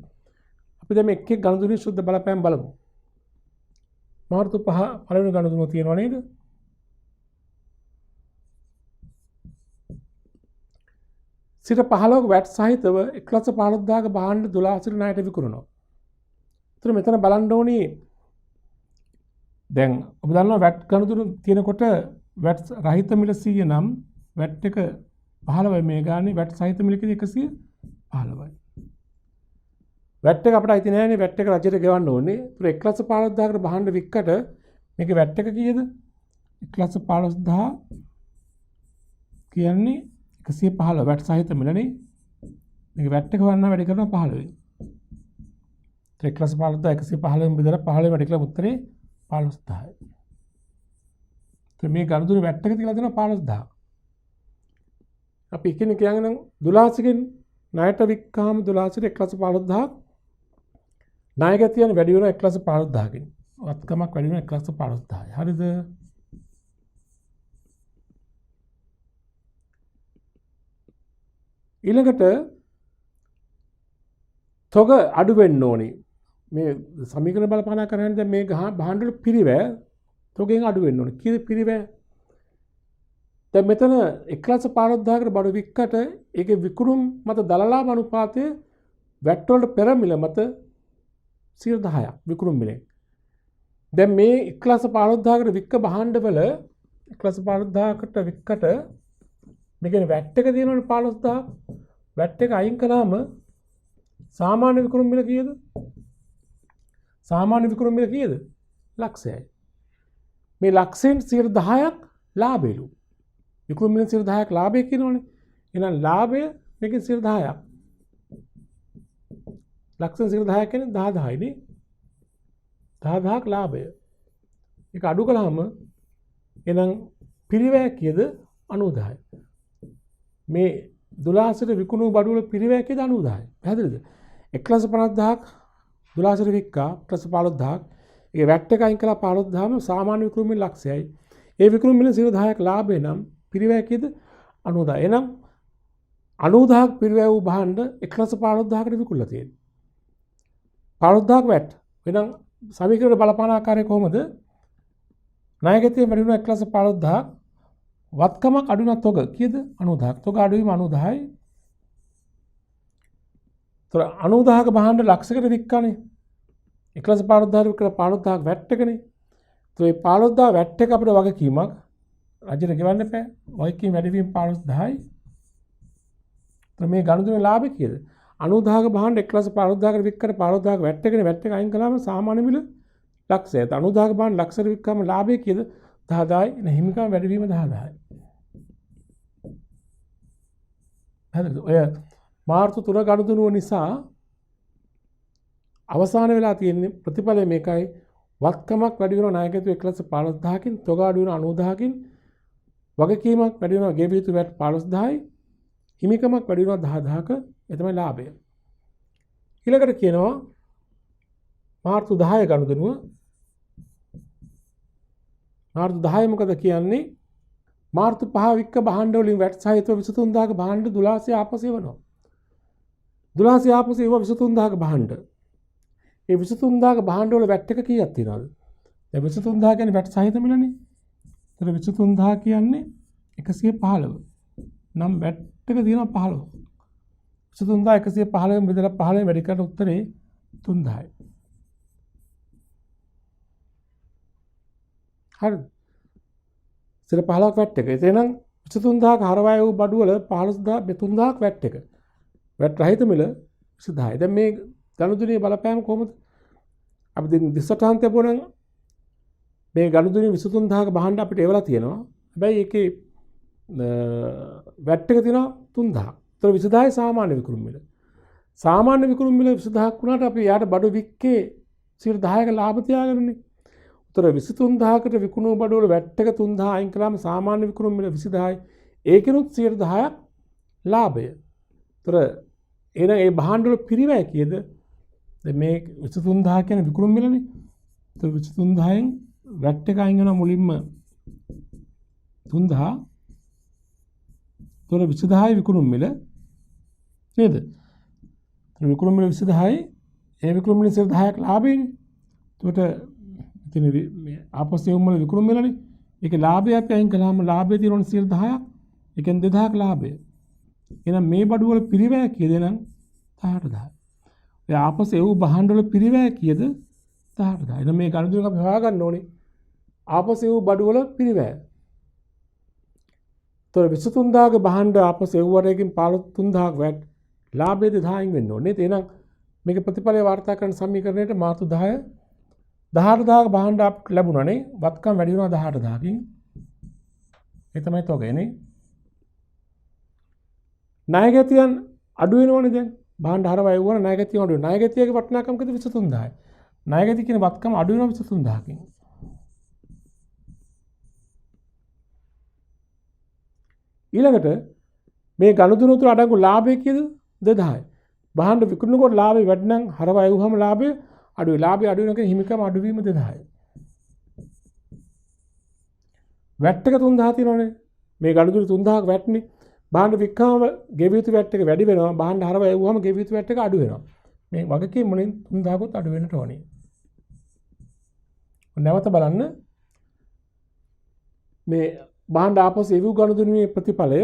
අපි දැන් එක් එක් ගණතුනේ සුද්ධ බලපෑම් බලමු. මාර්තු 5 පළවෙනි ගණතුන තියෙනවා නේද? සිට 15ක වැට් සහිතව 1,15,000ක භාණ්ඩ 12 සිට ණයට විකුණනවා. ඒතර මෙතන බලන්න ඕනේ දැන් ඔබ දන්නවා වැට් ගණතුන තියෙනකොට වැට් රහිත මිල 100 නම් වැට් එක 15යි මේ ගානේ වැට් සහිත මිල කීයද 115යි. වැට් එක අපිට අයිති නෑනේ වැට් එක රජයට ගෙවන්න ඕනේ. ඒතර 1,15,000කට භාණ්ඩ වික්කට මේකේ වැට් එක කීයද? 1,15,000 කියන්නේ 115 වැට් සහිත මිලනේ. මේක වැට් එක වන්න වැඩි කරනවා 15. ඒත් 1,15,000 බෙදලා 15 වැඩි කළා උත්තරේ 15000යි. මේ ගණතුනේ වැට් එක තියලා දෙනවා 15000. අපි කියන්නේ නම් 12කින් ණයට වික්කාම 12 සිට 1,15,000 ණයගැතියන් වැඩි වෙනවා 1,15,000කින්. වත්කමක් වැඩි වෙනවා 1,15,000. හරිද? ඊළඟට තොග අඩු වෙන්න ඕනේ. මේ සමීකරණ බලපාන කරන්නේ දැන් මේ භාණ්ඩ වල පිරිවැය තොගෙන් අඩු වෙන්න ඕනේ. කීයද පිරිවැය? දැන් මෙතන 1,15,000කට බඩු වික්කට ඒකේ විකුණුම් මත දලලාභ අනුපාතය වැට් වලට පෙර මිල මත 10%ක් විකුණුම් මිලෙන්. දැන් මේ 1,15,000කට වික්ක භාණ්ඩවල 1,15,000කට වික්කට මේ කියන්නේ වැට් එක තියෙනවනේ 15,000. වැට් එක අයින් කළාම සාමාන්‍ය විකුණුම් මිල කීයද? සාමාන්‍ය විකුණුම් මිල කීයද? ලක්ෂයයි. මේ ලක්ෂයෙන් 10%ක් ලාභෙලු. විකුණුම් මිලෙන් 10%ක් ලාභය කියනවනේ. එහෙනම් ලාභය මේකෙන් 10%ක්. ලක්ෂයෙන් 10%ක් කියන්නේ 10,000යි නේ. 10,000ක් ලාභය. ඒක අඩු කළාම එහෙනම් පිරිවැය කීයද? 90,000යි. මේ 12ට විකුණු බඩු වල පිරිවැය කීයද? 90,000යි. පැහැදිලිද? 1,50,000ක් 12ට වික්කා 1,15,000ක්. ඒ වැට් එක අයින් කළා 15,000ම සාමාන්‍ය විකුණුම් මිල ලක්ෂයයි. ඒ විකුණුම් මිල 10,000ක් ලාභය නම් පිරිවැය කීයද? 90,000. එහෙනම් 90,000ක් පිරිවැය වූ භාණ්ඩ 1,15,000කට විකුණලා තියෙනවා. 15,000ක් වැට්. එහෙනම් සමීකරණ බලපාන ආකාරය කොහොමද? ණයගැතිය වැඩි වෙනවා 1,15,000ක්. වත්කමක් අඩු වෙනවා තොග කීයද? 90,000ක්. තොග අඩු වීම 90,000යි. තොර 90,000ක භාණ්ඩ ලක්ෂයකට වික්කානේ. 1,15,000 වික්කලා 15,000ක් වැට් එකනේ. તો මේ 15,000 වැට් එක අපිට වගකීමක් රජයට ගෙවන්න එපා. වගකීම් වැඩි වීම 15,000යි. તો මේ ගණුදුනේ ලාභය කීයද? 90,000ක භාණ්ඩ 1,15,000කට වික්කට 15,000ක වැට් එකනේ. වැට් එක අයින් කළාම සාමාන්‍ය මිල ලක්ෂයයි. 90,000ක භාණ්ඩ ලක්ෂයට වික්කාම ලාභය කීයද? 10,000යි. එන හිමිකම් වැඩි වීම 10,000යි. හරිද? ඔය මාර්තු 3 ගණුදුනුව නිසා අවසාන වෙලා තියෙන ප්‍රතිඵලය මේකයි. වත්කමක් වැඩි වෙනවා ණයගැතිය 1,15,000කින්, තොග අඩු වෙනවා 90,000කින්, වගකීමක් වැඩි වෙනවා ගෙවිය යුතු වැට් 15,000යි, හිමිකමක් වැඩි වෙනවා 10,000ක. ඒ තමයි ලාභය. ඊළඟට කියනවා මාර්තු 10 ගණුදෙනුව. මාර්තු 10 මොකද කියන්නේ? මාර්තු 5 වික්ක භාණ්ඩ වලින් වැට් සහිතව 23000ක භාණ්ඩ 1200 ආපසු එවනවා. 1200 ආපසු එව 23000ක භාණ්ඩ. ඒ 23000ක භාණ්ඩ වල වැට් එක කීයක් තියනවද? දැන් 23000 කියන්නේ වැට් සහිත මිලනේ. ඒතර 23000 කියන්නේ 115. නම් වැට් එක තියෙනවා 15. 23115 බෙදලා 15 වැඩි කරලා උත්තරේ 3000යි. හරිද? 15ක් වැට් එක. එතනම් 23000ක හරවාය වූ බඩු වල 15000 3000ක් වැට් එක. වැට් රහිත මිල 20000යි. දැන් මේ ගණුදුනේ බලපෑම කොහොමද? අපි දැන් දිස්සටහන් තියපුවනම් මේ ගණුදුනේ 23000ක භාණ්ඩ අපිට එවලා තියෙනවා. හැබැයි ඒකේ වැට් එක තියෙනවා 3000. ඒතර 20000යි සාමාන්‍ය විකුණුම් මිල. සාමාන්‍ය විකුණුම් මිල 20000ක් වුණාට අපි යාට බඩු වික්කේ 10%ක ලාභ තියාගන්නනේ. ඒතර 23000කට විකුණු බඩු වල වැට් එක 3000 අයින් කළාම සාමාන්‍ය විකුණුම් මිල 20000යි. ඒකිනුත් 10%ක් ලාභය. ඒතර එහෙනම් ඒ භාණ්ඩ වල පිරිවැය කීයද? දැන් මේ 23000 කියන්නේ විකුණුම් මිලනේ. ඒතර 23000න් වැට් එක අයින් වෙනවා මුලින්ම 3000. ඒතර 20000යි විකුණුම් මිල නේද? විකුණුම් මිල 20000යි. ඒ විකුණුම් මිල 10%ක් ලාභයනේ. එතකොට ඉතින් මේ ආපස්සෙ වල විකුණුම් මිලනේ. ඒකේ ලාභය අපි අයින් කළාම ලාභය තියෙනවනේ 10%ක්. ඒ කියන්නේ 2000ක් ලාභය. එහෙනම් මේ බඩු වල පිරිවැය කීයද නම් 18000. ඒ ආපස්සෙ වූ භාණ්ඩ වල පිරිවැය කීයද? 18000. එහෙනම් මේ ගණිතයෙන් අපි හොයාගන්න ඕනේ ආපස්සෙ වූ බඩු වල පිරිවැය. තොර 23000ක භාණ්ඩ ආපස්සෙ වූ එකකින් 15000ක් වැට් ලාභය 1000න් වෙන්න ඕනේ. එහෙනම් මේක ප්‍රතිඵලය වාර්තා කරන සමීකරණයට මාර්තු 10 18000ක භාණ්ඩ අපට ලැබුණානේ. වත්කම් වැඩි වෙනවා 18000කින්. ඒ තමයි තොගයනේ. ණයගැතියන් අඩු වෙනවනේ දැන්. භාණ්ඩ හරවය වුණා ණයගැතියන් අඩු වෙනවා. ණයගැතියගේ වටිනාකම කීයද? 23000යි. ණයගැතිය කියන වත්කම අඩු වෙනවා 23000කින්. ඊළඟට මේ ගණුදුන තුල අඩංගු ලාභය කීයද? 2000යි. භාණ්ඩ විකුණනකොට ලාභය වැඩි නම් හරවය වුවම ලාභය අඩුයි. ලාභය අඩු වෙනවා කියන්නේ හිමිකම අඩුවීම 2000යි. වැට් එක 3000 තියෙනවනේ. මේ ගනුදෙනු 3000ක වැට්නේ. භාණ්ඩ වික්කාම ගෙවිය යුතු වැට් එක වැඩි වෙනවා. භාණ්ඩ හරව එවුවම ගෙවිය යුතු වැට් එක අඩු වෙනවා. මේ වගකීම් වලින් 3000කුත් අඩු වෙන්නට ඕනේ. නැවත බලන්න මේ භාණ්ඩ ආපසු එවූ ගනුදෙනුවේ ප්‍රතිඵලය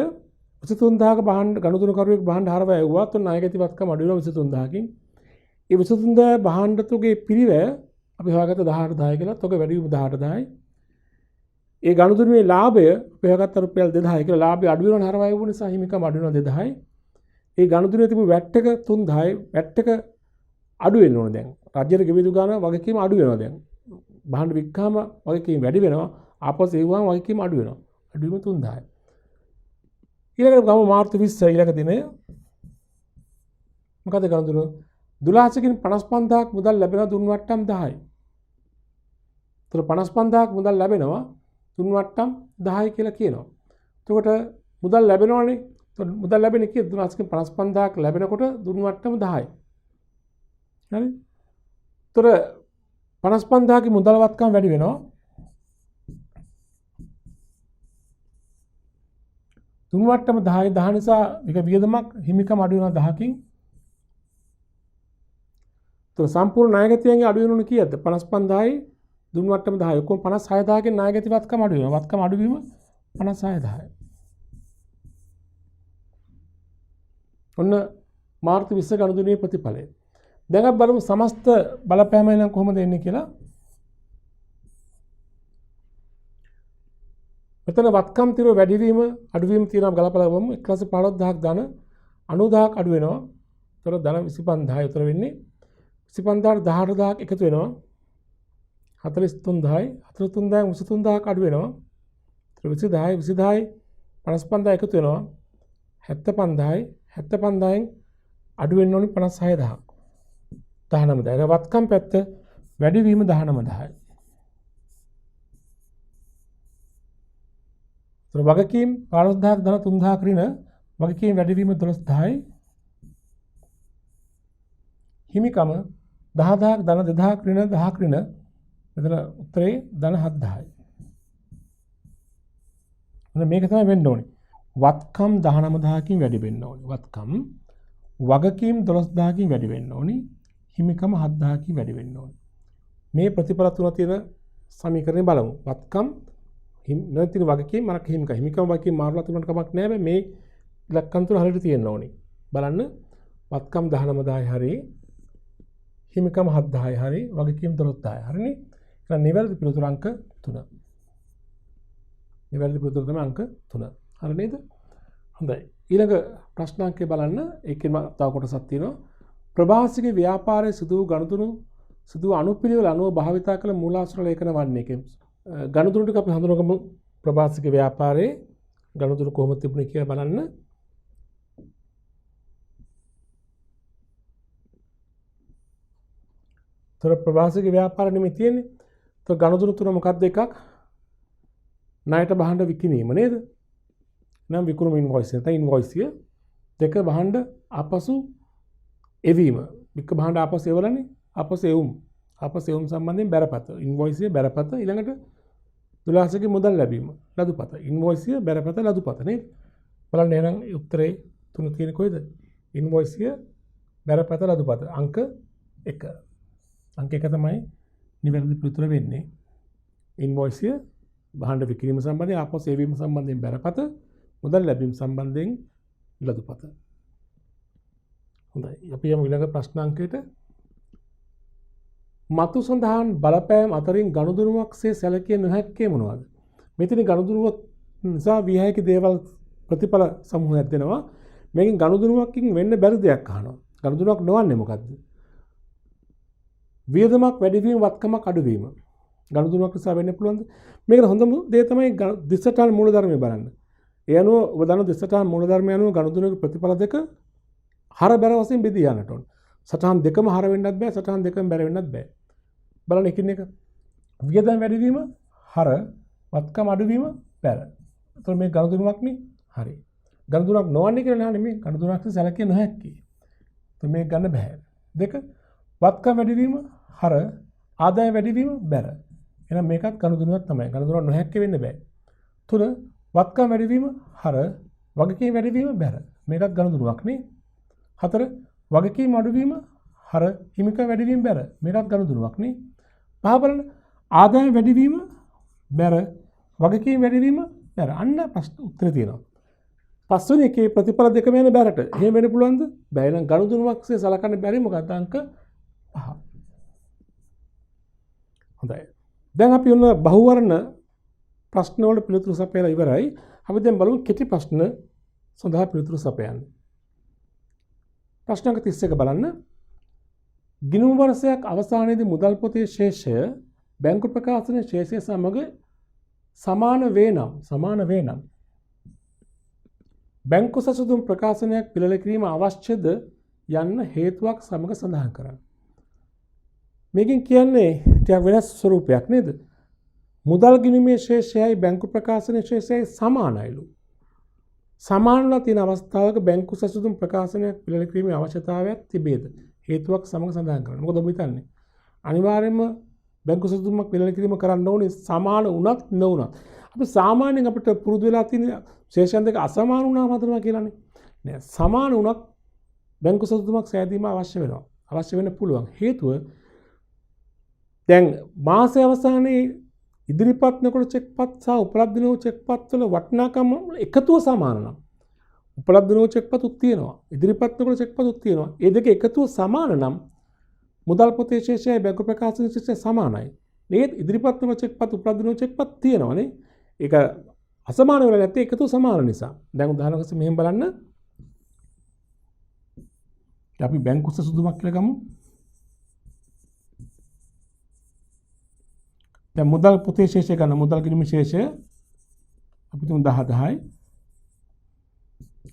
23000ක භාණ්ඩ ගනුදෙනුකරුවෙක් භාණ්ඩ හරව එවුවා. තුන් ණයගැති වත්කම අඩු වෙනවා 23000කින්. ඒ 23000 භාණ්ඩතුගේ පිරිවැය අපි හොයාගත්ත 18,000 කියලා. තොග වැඩි වීම 18,000යි. ඒ ගනුදෙනුවේ ලාභය අපි හොයාගත්ත රුපියල් 2000 කියලා. ලාභය අඩු වෙනවා හරව එවුව නිසා හිමිකම අඩු වෙනවා 2000යි. ඒ ගනුදෙනුවේ තිබු වැට් එක 3000යි. වැට් එක අඩු වෙන්න ඕන දැන්. රාජ්‍යයට ගෙවිය යුතු ගාන වගකීම අඩු වෙනවා දැන්. භාණ්ඩ වික්කාම වගකීම වැඩි වෙනවා. ආපසු එවුවම වගකීම අඩු වෙනවා. අඩු වීම 3000යි. ඊළඟට ගමු මාර්තු 20 ඊළඟ දිනේ මොකද ගනුදෙනුව 12කින් 55000ක් මුදල් ලැබෙනවා දුන් වට්ටම් 10යි. ඒතර 55000ක් මුදල් ලැබෙනවා දුන් වට්ටම් 10යි කියලා කියනවා. එතකොට මුදල් ලැබෙනවනේ. මුදල් ලැබෙන්නේ කීයද? 12කින් 55000ක් ලැබෙනකොට දුන් වට්ටම 10යි. හරි? ඒතර 55000ක මුදල් වත්කම වැඩි වෙනවා. දුන් වට්ටම 10යි 10 නිසා එක වියදමක් හිමිකම අඩු වෙනවා 10කින්. ඒතර සම්පූර්ණ ණයගැතියන්ගේ අඩු වෙනුනේ කීයද? 55000යි දුන් වට්ටම 10යි. ඔක්කොම 56000කින් ණයගැති වත්කම අඩු වෙනවා. වත්කම අඩු වීම 56000යි. ඔන්න මාර්තු 20 ගනුදෙනුවේ ප්‍රතිඵලය. දැන් අපි බලමු සමස්ත බලපෑම නම් කොහොමද එන්නේ කියලා. මෙතන වත්කම් තිර වැඩිවීම අඩුවීම තියෙනවා ගලපලා බලමු. 1,15,000ක් ධන 90,000ක් අඩු වෙනවා. ඒතර ධන 25000යි උතර වෙන්නේ. 25000ට 18000ක් එකතු වෙනවා. 43000යි 43000න් 23000ක් අඩු වෙනවා. ඒතර 20000යි 20000යි 55000 එකතු වෙනවා. 75000යි 75000න් අඩු වෙන්න ඕනි 56000ක්. 19000. ඒක වත්කම් පැත්ත වැඩිවීම 19000යි. වගකීම් 15000ක් ධන 3000ක් ඍණ වගකීම් වැඩිවීම 12000යි. හිමිකම 10000ක් ධන 2000ක් ඍණ 1000ක් ඍණ මෙතන උත්තරේ ධන 7000යි. එහෙනම් මේක තමයි වෙන්න ඕනේ. වත්කම් 19000කින් වැඩි වෙන්න ඕනේ. වත්කම් වගකීම් 12000කින් වැඩි වෙන්න ඕනේ. හිමිකම 7000කින් වැඩි වෙන්න ඕනේ. මේ ප්‍රතිඵල තුන තියෙන සමීකරණය බලමු. වත්කම් නැතින වගකීම් මරක හිමිකම වගකීම් මාරුලා තුනට කමක් නැහැ. මේ ඉලක්කම් තුන හරියට තියෙන්න ඕනේ. බලන්න වත්කම් 19000යි හරි හිමිකම 7000යි හරි වගකීම් 12000යි හරිනේ. එහෙනම් නිවැරදි පිළිතුර අංක 3. නිවැරදි පිළිතුර තමයි අංක 3. හරි නේද? හොඳයි. ඊළඟ ප්‍රශ්නාංකය බලන්න. ඒකෙම තව කොටසක් තියෙනවා. ප්‍රභාසික ව්‍යාපාරයේ සිදු වූ ගනුදෙනු සිදු අනුපිළිවෙල අනුව භාවිතා කළ මූලාශ්‍ර ලේඛන වන්නේ කියන්නේ ගනුදෙනු ටික අපි හඳුනගමු. ප්‍රභාසික ව්‍යාපාරයේ ගනුදෙනු කොහොමද තිබුණේ කියලා බලන්න. තොර ප්‍රභාසික ව්‍යාපාර නෙමෙයි තියෙන්නේ. තොර ගනුදෙනු තුන මොකක්ද? එකක් ණයට භාණ්ඩ විකිණීම නේද? නම් විකුණුම ඉන්වොයිස් එක. ඉන්වොයිස් එක. දෙක භාණ්ඩ ආපසු එවීම. වික භාණ්ඩ ආපසු එවලනේ. ආපසු එවුම්. ආපසු එවුම් සම්බන්ධයෙන් බැරපත. ඉන්වොයිස් එක බැරපත ඊළඟට 12කින් මුදල් ලැබීම. ලදුපත. ඉන්වොයිස් එක බැරපත ලදුපත නේද? බලන්න එහෙනම් උත්තරේ තුන තියෙන්නේ කොහෙද? ඉන්වොයිස් එක බැරපත ලදුපත. අංක 1. අංක 1 තමයි නිවැරදි පිළිතුර වෙන්නේ. ඉන්වොයිස් එක භාණ්ඩ විකිණීම සම්බන්ධයෙන් ආපසු එවීම සම්බන්ධයෙන් බැරපත මුදල් ලැබීම සම්බන්ධයෙන් ලදුපත. හොඳයි. අපි යමු ඊළඟ ප්‍රශ්නාංකයට. මතු සඳහන් බලපෑම් අතරින් ගනුදෙනුවක්සේ සැලකිය නොහැක්කේ මොනවාද? මෙතන ගනුදෙනුවක් නිසා විය හැකි දේවල් ප්‍රතිඵල සමූහයක් දෙනවා. මේකෙන් ගනුදෙනුවකින් වෙන්න බැරි දෙයක් අහනවා. ගනුදෙනුවක් නොවන්නේ මොකද්ද? වියදමක් වැඩිවීම වත්කමක් අඩුවීම. ගනුදෙනුවක් නිසා වෙන්න පුළුවන්ද? මේකට හොඳම දේ තමයි දිස්සටහන් මූලධර්මය බලන්න. ඒ අනුව ඔබ දන්න දිස්සටහන් මූලධර්මය අනුව ගනුදෙනුවක ප්‍රතිඵල දෙක හර බැර වශයෙන් බෙදී යන්නට ඕන. සටහන් දෙකම හර වෙන්නත් බෑ, සටහන් දෙකම බැර වෙන්නත් බෑ. බලන්න එකින් එක. වියදම් වැඩිවීම හර, වත්කම අඩුවීම බැර. එතකොට මේ ගනුදෙනුවක් නේ. හරි. ගනුදෙනුවක් නොවන්නේ කියලා නෙමෙයි. ගනුදෙනුවක් සැලකිය නොහැක්කේ. එතකොට මේක ගන්න බෑ. දෙක වත්කම වැඩිවීම හර ආදාය වැඩිවීම බැර. එහෙනම් මේකත් ගනුදෙනුවක් තමයි. ගනුදෙනුවක් නොහැක්ක වෙන්න බෑ. 3 වත්කම් වැඩිවීම හර වගකීම් වැඩිවීම බැර. මේකත් ගනුදෙනුවක් නේ. 4 වගකීම් අඩුවීම හර හිමිකම් වැඩිවීම බැර. මේකත් ගනුදෙනුවක් නේ. 5 බලන්න ආදාය වැඩිවීම බැර වගකීම් වැඩිවීම බැර. අන්න ප්‍රශ්න උත්තරේ තියෙනවා. පස්වෙනි එකේ ප්‍රතිඵල දෙකම යන බැරට. එහෙම වෙන්න පුළුවන්ද? බැයි නම් ගනුදෙනුවක්සේ සලකන්න බැරි මොකක්ද අංක 5. හොඳයි. දැන් අපි ඔන්න බහුවර්ණ ප්‍රශ්න වලට පිළිතුරු සපයලා ඉවරයි. අපි දැන් බලමු කෙටි ප්‍රශ්න සඳහා පිළිතුරු සපයන්න. ප්‍රශ්න අංක 31 බලන්න. ගිණුම් වර්ෂයක් අවසානයේදී මුදල් පොතේ ශේෂය බැංකු ප්‍රකාශනයේ ශේෂය සමග සමාන වේ නම් බැංකු සසුදුම් ප්‍රකාශනයක් පිළිල කිරීම අවශ්‍යද යන්න හේතුවක් සමග සඳහන් කරන්න. මේකෙන් කියන්නේ ටිකක් වෙනස් ස්වරූපයක් නේද? මුදල් ගිණුමේ ශේෂයයි බැංකු ප්‍රකාශනයේ ශේෂයයි සමානයිලු. සමානලා තියෙන අවස්ථාවක බැංකු සසුදුම් ප්‍රකාශනයක් පිළිල කිරීමේ අවශ්‍යතාවයක් තිබේද? හේතුවක් සමග සඳහන් කරන්න. මොකද ඔබ හිතන්නේ අනිවාර්යයෙන්ම බැංකු සසුදුමක් පිළිල කිරීම කරන්න ඕනේ සමාන වුණත් නොවුණත්. අපි සාමාන්‍යයෙන් අපිට පුරුදු වෙලා තියෙන ශේෂයන් දෙක අසමාන වුණාම හදනවා කියලානේ. නෑ සමාන වුණත් බැංකු සසුදුමක් සෑදීම අවශ්‍ය වෙනවා. අවශ්‍ය වෙන්න පුළුවන්. හේතුව දැන් මාසය අවසානයේ ඉදිරිපත් නොකළ චෙක්පත් සහ උපලබ්ධ නොවූ චෙක්පත් වල වටිනාකම එකතුව සමාන නම් උපලබ්ධ නොවූ චෙක්පතුත් තියෙනවා. ඉදිරිපත් නොකළ චෙක්පතුත් තියෙනවා. ඒ දෙක එකතුව සමාන නම් මුදල් පොතේ ශේෂයයි බැංකු ප්‍රකාශනයේ ශේෂය සමානයි. නේද? ඉදිරිපත් නොවන චෙක්පත් උපලබ්ධ නොවන චෙක්පත් තියෙනවානේ. ඒක අසමාන වෙලා නැත්තේ එකතු සමාන නිසා. දැන් උදාහරණයක් වශයෙන් මෙහෙම බලන්න. අපි බැංකු සසුදුමක් කියලා ගමු. දැන් මුදල් පොතේ ශේෂය ගන්න මුදල් ගිණුමේ ශේෂය අපි තුන් 10යි.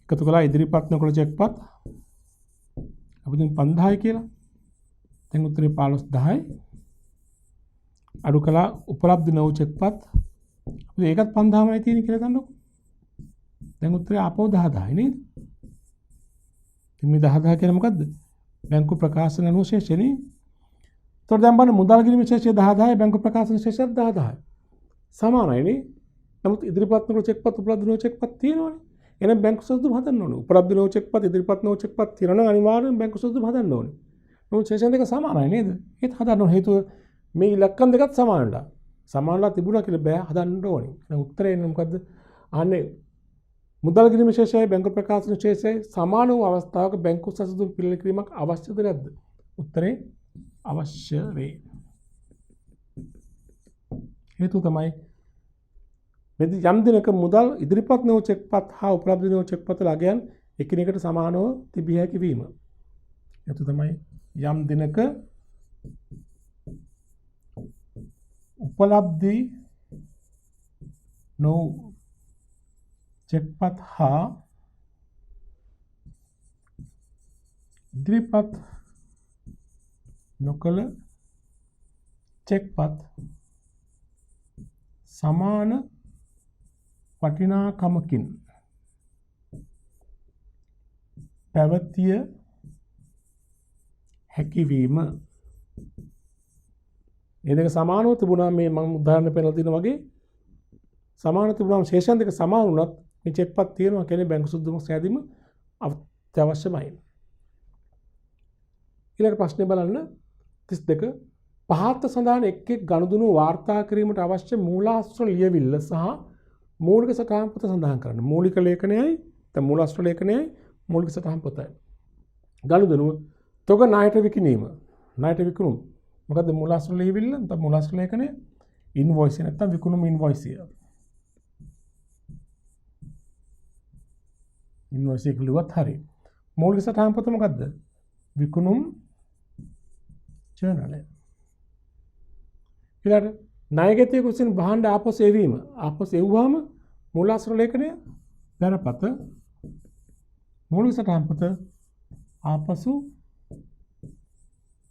එකතු කළා ඉදිරිපත් නොකළ චෙක්පත් අපි තුන් 5000යි කියලා. දැන් උත්තරේ 15000යි. අඩු කළා උපලබ්ධ නොවූ චෙක්පත් අපි ඒකත් 5000යි තියෙන කියලා ගන්නකො. දැන් උත්තරේ ආපහු 10000යි නේද? ඉතින් මේ 10000 කියන්නේ මොකද්ද? බැංකු ප්‍රකාශන අනුව ශේෂනේ. ඒතකොට දැන් බලන්න මුදල් ගිණුමේ ශේෂය 10000යි බැංකු ප්‍රකාශන ශේෂය 10000යි. සමානයි නේ. නමුත් ඉදිරිපත් නොකළ චෙක්පත් උපලබ්ධ නොවූ චෙක්පත් තියෙනවනේ. එහෙනම් බැංකු සසුදුම හදන්න ඕනේ. උපලබ්ධ නොවූ චෙක්පත් ඉදිරිපත් නොවූ චෙක්පත් තියෙනවා නම් අනිවාර්යෙන් බැංකු සසුදුම හදන්න ඕනේ. නමුත් ශේෂයන් දෙක සමානයි නේද? ඒත් හදන්න ඕනේ හේතුව මේ ඉලක්කම් දෙකත් සමානලා. සමානලා තිබුණා කියලා බෑ හදන්න ඕනේ. දැන් උත්තරේ එන්නේ මොකද්ද? අහන්නේ මුදල් ගිණුමේ ශේෂයයි බැංකු ප්‍රකාශන ශේෂයයි සමාන වූ අවස්ථාවක බැංකු සසුදුම් පිළිල කිරීමක් අවශ්‍යද නැද්ද? උත්තරේ අවශ්‍ය වේ. හේතුව තමයි මෙදි යම් දිනක මුදල් ඉදිරිපත් නොවූ චෙක්පත් හා උපලබ්ධ නොවූ චෙක්පත් වල අගයන් එකිනෙකට සමානව තිබිය හැකි වීම. හේතුව තමයි යම් දිනක උපලබ්ධි නොවූ චෙක්පත් හා ඉදිරිපත් නොකළ චෙක්පත් සමාන වටිනාකමකින් පැවතිය හැකිවීම. ඒ දෙක සමානව තිබුණා මේ මම උදාහරණ පෙන්නලා තියෙන වගේ සමාන තිබුණාම ශේෂයන් දෙක සමාන වුණත් මේ චෙක්පත් තියෙනවා කියන්නේ බැංකු සුදුසුකම් සෑදීම අත්‍යවශ්‍යමයි. ඊළඟ ප්‍රශ්නේ බලන්න 32 පහත සඳහන් එක් එක් ගනුදෙනු වාර්තා කිරීමට අවශ්‍ය මූලාශ්‍ර ලියවිල්ල සහ මූලික සටහන් පොත සඳහන් කරන්න. මූලික ලේඛනයයි නැත්නම් මූලාශ්‍ර ලේඛනයයි මූලික සටහන් පොතයි. ගනුදෙනුව තොග ණයට විකිණීම. ණයට විකුණුම්. මොකද්ද මූලාශ්‍ර ලියවිල්ල නැත්නම් මූලාශ්‍ර ලේඛනය? ඉන්වොයිස් නැත්නම් විකුණුම් ඉන්වොයිස් එක. ඉන්වොයිස් එක ලියුවත් හරියි. මූලික සටහන් පොත මොකද්ද? විකුණුම් ජර්නල්. ඊළඟ ණයගැතියෙකු විසින් භාණ්ඩ ආපසු එවීම. ආපසු එවුවාම මූලාශ්‍ර ලේඛනය බැරපත මූලික සටහන් පොත ආපසු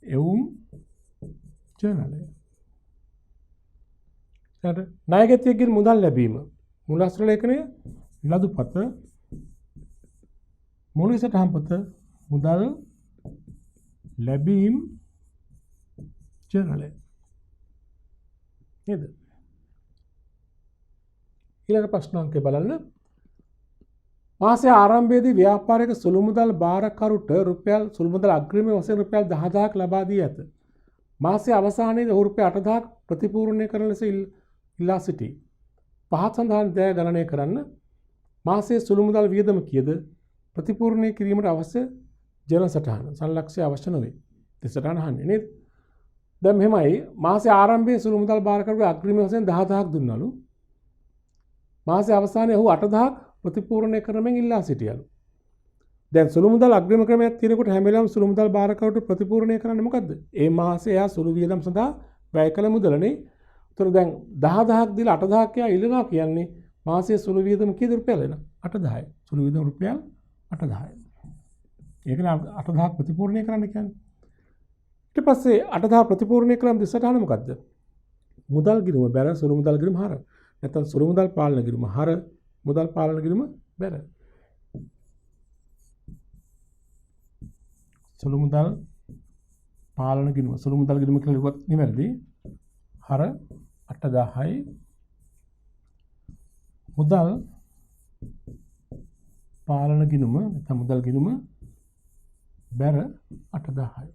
එවුම් ජර්නල්. ඊළඟ ණයගැතියෙකුගෙන් මුදල් ලැබීම. මූලාශ්‍ර ලේඛනය ලදුපත මූලික සටහන් පොත මුදල් ලැබීම් ජර්නල් එක. නේද? ඊළඟ ප්‍රශ්න අංකය බලන්න. මාසයේ ආරම්භයේදී ව්‍යාපාරික සුළු මුදල් බාරකරුට රුපියල් සුළු මුදල් අග්‍රිමය වශයෙන් රුපියල් 10000ක් ලබා දී ඇත. මාසයේ අවසානයේදී ඔහු රුපියල් 8000ක් ප්‍රතිපූර්ණය කරන ලෙස ඉල්ලා සිටී. පහත් සඳහන් දෑ ගණනය කරන්න. මාසයේ සුළු මුදල් වියදම කීයද? ප්‍රතිපූර්ණය කිරීමට අවශ්‍ය ජන සටහන. සල්ලක්ෂය අවශ්‍ය නොවේ. සටහන අහන්නේ නේද? දැන් මෙහෙමයි මාසයේ ආරම්භයේ සුළු මුදල් බාරකරුට අග්‍රිමය වශයෙන් 10000ක් දුන්නලු. මාසයේ අවසානයේ ඔහු 8000ක් ප්‍රතිපූර්ණය කරමින් ඉල්ලා සිටියලු. දැන් සුළු මුදල් අග්‍රිම ක්‍රමයක් තියෙනකොට හැම වෙලාවෙම සුළු මුදල් බාරකරුට ප්‍රතිපූර්ණය කරන්නේ මොකද්ද? ඒ මාසේ එයා සුළු වියදම් සඳහා වැය කළ මුදලනේ. උතර දැන් 10000ක් දීලා 8000ක් එයා ඉල්ලනවා කියන්නේ මාසයේ සුළු වියදම කීයද රුපියල් එන? 8000යි. සුළු වියදම රුපියල් 8000යි. ඒකනේ 8000ක් ප්‍රතිපූර්ණය කරන්න කියන්නේ. ඊට පස්සේ 8000 ප්‍රතිපූර්ණය කරන දිසටහන මොකද්ද? මුදල් ගිණුම බැර සුළු මුදල් ගිණුම හර. නැත්නම් සුළු මුදල් පාලන ගිණුම හර මුදල් පාලන ගිණුම බැර. සුළු මුදල් පාලන ගිණුම සුළු මුදල් ගිණුම කියලා ලිව්වත් නිවැරදි. හර 8000යි මුදල් පාලන ගිණුම නැත්නම් මුදල් ගිණුම බැර 8000යි.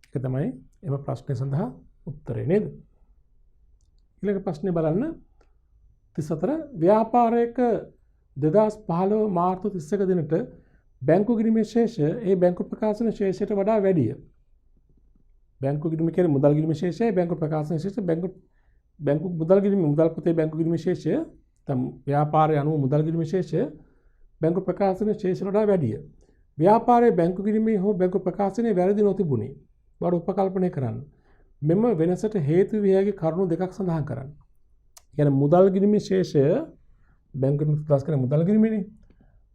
ඒක තමයි එම ප්‍රශ්නය සඳහා උත්තරේ නේද? ඊළඟ ප්‍රශ්නේ බලන්න 34 ව්‍යාපාරයක 2015 මාර්තු 31 දිනට බැංකු ගිණුමේ ශේෂය ඒ බැංකු ප්‍රකාශන ශේෂයට වඩා වැඩිය. බැංකු ගිණුම කියන්නේ මුදල් ගිණුමේ ශේෂය බැංකු ප්‍රකාශන ශේෂය බැංකු මුදල් ගිණුම මුදල් පොතේ බැංකු ගිණුමේ ශේෂය තම ව්‍යාපාරය අනුව මුදල් ගිණුමේ ශේෂය බැංකු ප්‍රකාශන ශේෂයට වඩා වැඩිය. ව්‍යාපාරයේ බැංකු ගිණුමේ හෝ බැංකු ප්‍රකාශනයේ වැරදි නොතිබුණේ. බඩ උපකල්පනය කරන්න. මෙම වෙනසට හේතු විය හැකි කරුණු දෙකක් සඳහන් කරන්න. කියන්නේ මුදල් ගිණුමේ ශේෂය බැංකුවෙන් ප්‍රකාශ කරන මුදල් ගිණුමේනේ.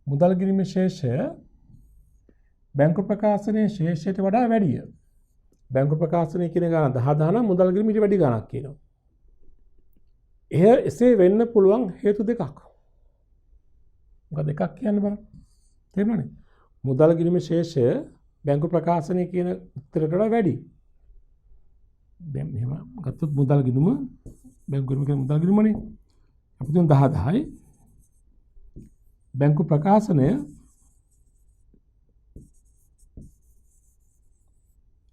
මුදල් ගිණුමේ ශේෂය බැංකු ප්‍රකාශනයේ ශේෂයට වඩා වැඩිය. බැංකු ප්‍රකාශනයේ කියන ගාන 10000 නම් මුදල් ගිණුම ඊට වැඩි ගාණක් කියනවා. එසේ වෙන්න පුළුවන් හේතු දෙකක්. මොකද දෙකක් කියන්න බලන්න. තේරුණානේ? මුදල් ගිණුමේ ශේෂය බැංකු ප්‍රකාශනයේ කියන උත්තරයට වඩා වැඩි. දැන් මෙහෙම ගත්තොත් මුදල් ගිණුම බැංකු ගිණුම කියන මුදල් ගිණුමනේ. අපි දුන් 10000යි. බැංකු ප්‍රකාශනය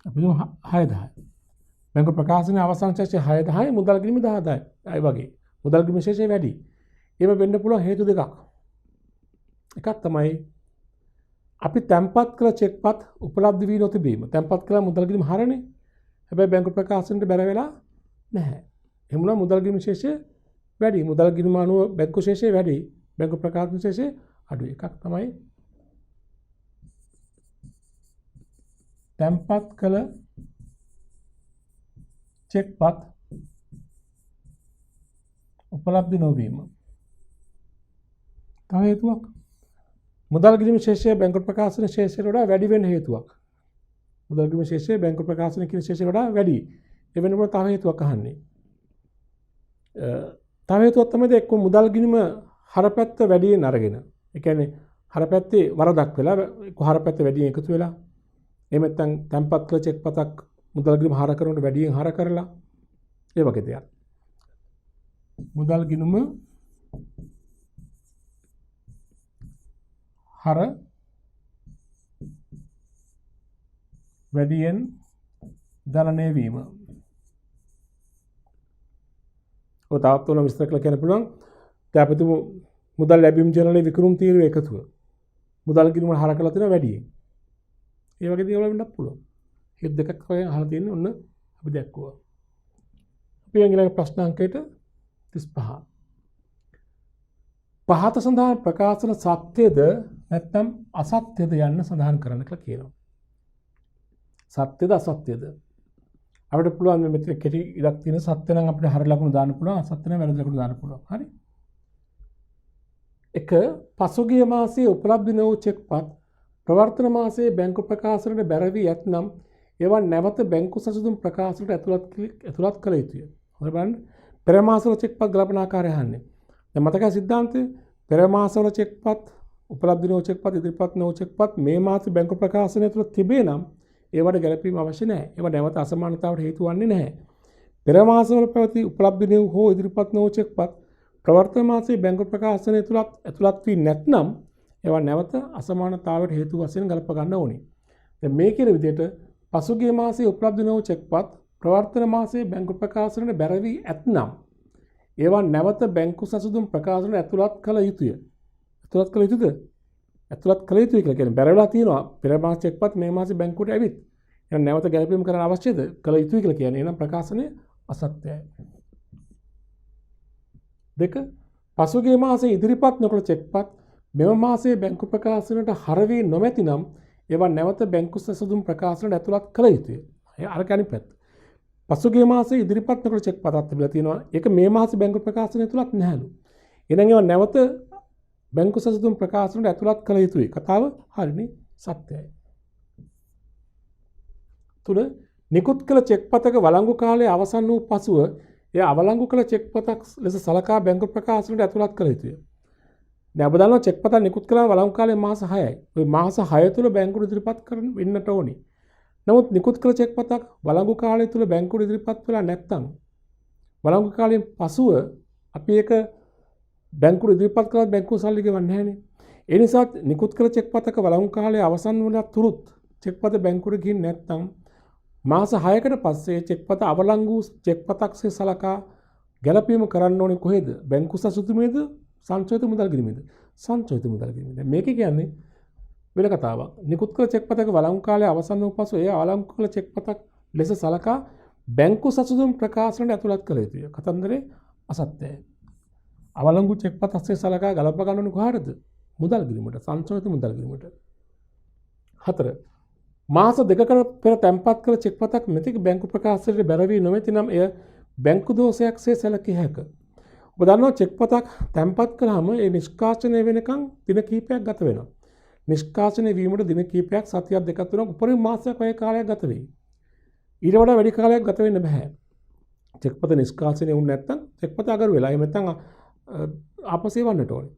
අපි දුන් 6000යි. බැංකු ප්‍රකාශනයේ අවසාන ශේෂය 6000යි මුදල් ගිණුම 10000යි. අය වගේ. මුදල් ගිණුමේ ශේෂය වැඩි. එහෙම වෙන්න පුළුවන් හේතු දෙකක්. එකක් තමයි අපි තැන්පත් කළ චෙක්පත් උපලබ්ධ වී නොතිබීම. තැන්පත් කළ මුදල් ගිණුම හරනේ. හැබැයි බැංකු ප්‍රකාශනයට බැර වෙලා නැහැ. එහෙම වුණා මුදල් ගිණුම ශේෂය වැඩි. මුදල් ගිණුම අනුව බැංකු ශේෂය වැඩි. බැංකු ප්‍රකාශන ශේෂය අඩුයි. එකක් තමයි තැන්පත් කළ චෙක්පත් උපලබ්ධ නොවීම. තව හේතුවක් මුදල් ගිණුම ශේෂය බැංකු ප්‍රකාශන ශේෂයට වඩා වැඩි වෙන්න හේතුවක්. මුදල් ගිණුම ශේෂය බැංකු ප්‍රකාශන කියන ශේෂයට වඩා වැඩි. ඒ වෙනකොට තව හේතුවක් අහන්නේ. තව හේතුවක් තමයි එක්ක මුදල් ගිණුම හරපැත්ත වැඩියෙන් අරගෙන. ඒ කියන්නේ හරපැත්තේ වරදක් වෙලා එක්ක හරපැත්ත වැඩියෙන් එකතු වෙලා. එහෙම නැත්නම් තැන්පත් කළ චෙක් පතක් මුදල් ගිණුම හර කරනකොට වැඩියෙන් හර කරලා. ඒ වගේ දෙයක්. මුදල් ගිණුම හර වැඩියෙන් ගණනය වීම. ඔය තාත් වල විස්තර කළ කියන්න පුළුවන්. දැන් අපි තුමු මුදල් ලැබීම් ජර්නලයේ විකරුම් තීරුව එකතුව. මුදල් ගිණුම හර කරලා තියෙනවා වැඩියෙන්. ඒ වගේ දේවල් වෙන්නත් පුළුවන්. හේතු දෙකක් වගේ අහලා තියෙන්නේ ඔන්න අපි දැක්කුවා. අපි ඊළඟ ප්‍රශ්න අංකයට 35. පහත සඳහන් ප්‍රකාශන සත්‍යද නැත්නම් අසත්‍යද යන්න සඳහන් කරන්න කියලා කියනවා. සත්‍යද අසත්‍යද? අපිට පුළුවන් මේ මෙතන කෙටි ඉලක්ක තියෙන සත්‍ය නම් අපිට හර ලකුණු දාන්න පුළුවන් අසත්‍ය නම් වැරදි ලකුණු දාන්න පුළුවන්. හරි? එක පසුගිය මාසයේ උපලබ්ධ වූ චෙක්පත් ප්‍රවර්තන මාසයේ බැංකු ප්‍රකාශනයට බැර වී ඇතනම් ඒවා නැවත බැංකු සසුදුම් ප්‍රකාශනයට ඇතුළත් කළ යුතුය. හොඳට බලන්න. පෙර මාසවල චෙක්පත් ගලපන ආකාරය අහන්නේ. දැන් මතකයි සිද්ධාන්තය. පෙර මාසවල චෙක්පත් උපලබ්ධ වූ චෙක්පත් ඉදිරිපත් නොවූ චෙක්පත් මේ මාස බැංකු ප්‍රකාශනය තුළ තිබේ නම් ඒවට ගැලපීම අවශ්‍ය නැහැ. ඒවා නැවත අසමානතාවට හේතු වන්නේ නැහැ. පෙර මාසවල පැවති උපලබ්ධ හෝ ඉදිරිපත් නොවූ චෙක්පත් ප්‍රවර්තන මාසයේ බැංකු ප්‍රකාශනය තුලත් ඇතුළත් වී නැත්නම් ඒවා නැවත අසමානතාවයට හේතු වශයෙන් ගලප ගන්න ඕනේ. දැන් මේ කියන විදිහට පසුගිය මාසයේ උපලබ්ධ නොවූ චෙක්පත් ප්‍රවර්තන මාසයේ බැංකු ප්‍රකාශනයට බැර වී ඇතනම් ඒවා නැවත බැංකු සසුදුම් ප්‍රකාශනයට ඇතුළත් කළ යුතුය. ඇතුළත් කළ යුතුද? ඇතුළත් කළ යුතුයි කියලා කියන්නේ බැර වෙලා තියෙනවා. පෙර මාස චෙක්පත් මේ මාසේ බැංකුවට ඇවිත්. එහෙනම් නැවත ගැලපීම කරන්න අවශ්‍යද? කළ යුතුයි කියලා කියන්නේ. එහෙනම් ප්‍රකාශනය අසත්‍යයි. දෙක පසුගිය මාසයේ ඉදිරිපත් නොකළ චෙක්පත් මෙම මාසයේ බැංකු ප්‍රකාශනයට හර වී නොමැතිනම් ඒවා නැවත බැංකු සසුදුම් ප්‍රකාශනයට ඇතුළත් කළ යුතුය. අර කණි පැත්ත. පසුගිය මාසයේ ඉදිරිපත් නොකළ චෙක්පතක් තිබිලා තියෙනවා. ඒක මේ මාසේ බැංකු ප්‍රකාශනය ඇතුළත් නැහැලු. එහෙනම් ඒවා නැවත බැංකු සසුදුම් ප්‍රකාශනයට ඇතුළත් කළ යුතුයි. කතාව හරිනේ සත්‍යයි. තුන නිකුත් කළ චෙක්පතක වළංගු කාලය අවසන් වූ පසුව එය අවලංගු කළ චෙක්පතක් ලෙස සලකා බැංකු ප්‍රකාශනයට ඇතුළත් කළ යුතුය. දැන් ඔබ දන්නවා චෙක්පතක් නිකුත් කළා වළංගු කාලය මාස 6යි. ওই මාස 6 තුල බැංකුවට ඉදිරිපත් කරන්න වෙන්නට ඕනි. නමුත් නිකුත් කළ චෙක්පතක් වළංගු කාලය තුල බැංකුවට ඉදිරිපත් වෙලා නැත්නම් වළංගු කාලයෙන් පසුව අපි ඒක බැංකුවට ඉදිරිපත් කළා බැංකුව සල්ලි ගෙවන්නේ නැහැනේ. ඒ නිසා නිකුත් කළ චෙක්පතක වළංගු කාලය අවසන් වුණා තුරුත් චෙක්පත බැංකුවට ගිහින් නැත්නම් මාස 6කට පස්සේ චෙක්පත අවලංගු චෙක්පතක්සේ සලකා ගැලපීම කරන්න ඕනේ කොහෙද? බැංකු සසුතුමේද? සංචිත මුදල් ගිණුමේද? සංචිත මුදල් ගිණුමේද? මේක කියන්නේ වෙන කතාවක්. නිකුත් කළ චෙක්පතක වළංගු කාලය අවසන් වූ පසු එය අවලංගු කළ චෙක්පතක් ලෙස සලකා බැංකු සසුතුම් ප්‍රකාශනයට ඇතුළත් කළ යුතුය. කතන්දරේ අසත්‍යයි. අවලංගු චෙක්පත අස්සේ සලකා ගලප ගන්න ඕනේ කොහටද? මුදල් ගිණුමට, සංචිත මුදල් ගිණුමට. 4 මාස දෙකකට පෙර තැන්පත් කළ චෙක්පතක් මෙතෙක් බැංකු ප්‍රකාශනයට බැර වී නොමැතිනම් එය බැංකු දෝෂයක්සේ සැලකිය හැකිය. ඔබ දන්නවා චෙක්පතක් තැන්පත් කළාම ඒ නිෂ්කාශනය වෙනකන් දින කිහිපයක් ගත වෙනවා. නිෂ්කාශනය වීමට දින කිහිපයක් සතියක් දෙකක් තුනක් උපරිම මාසයක් වගේ කාලයක් ගත වෙයි. ඊට වඩා වැඩි කාලයක් ගත වෙන්න බෑ. චෙක්පත නිෂ්කාශනය වුනේ නැත්නම් චෙක්පත අගරු වෙලා එහෙම නැත්නම් ආපසු එවන්නට ඕනේ.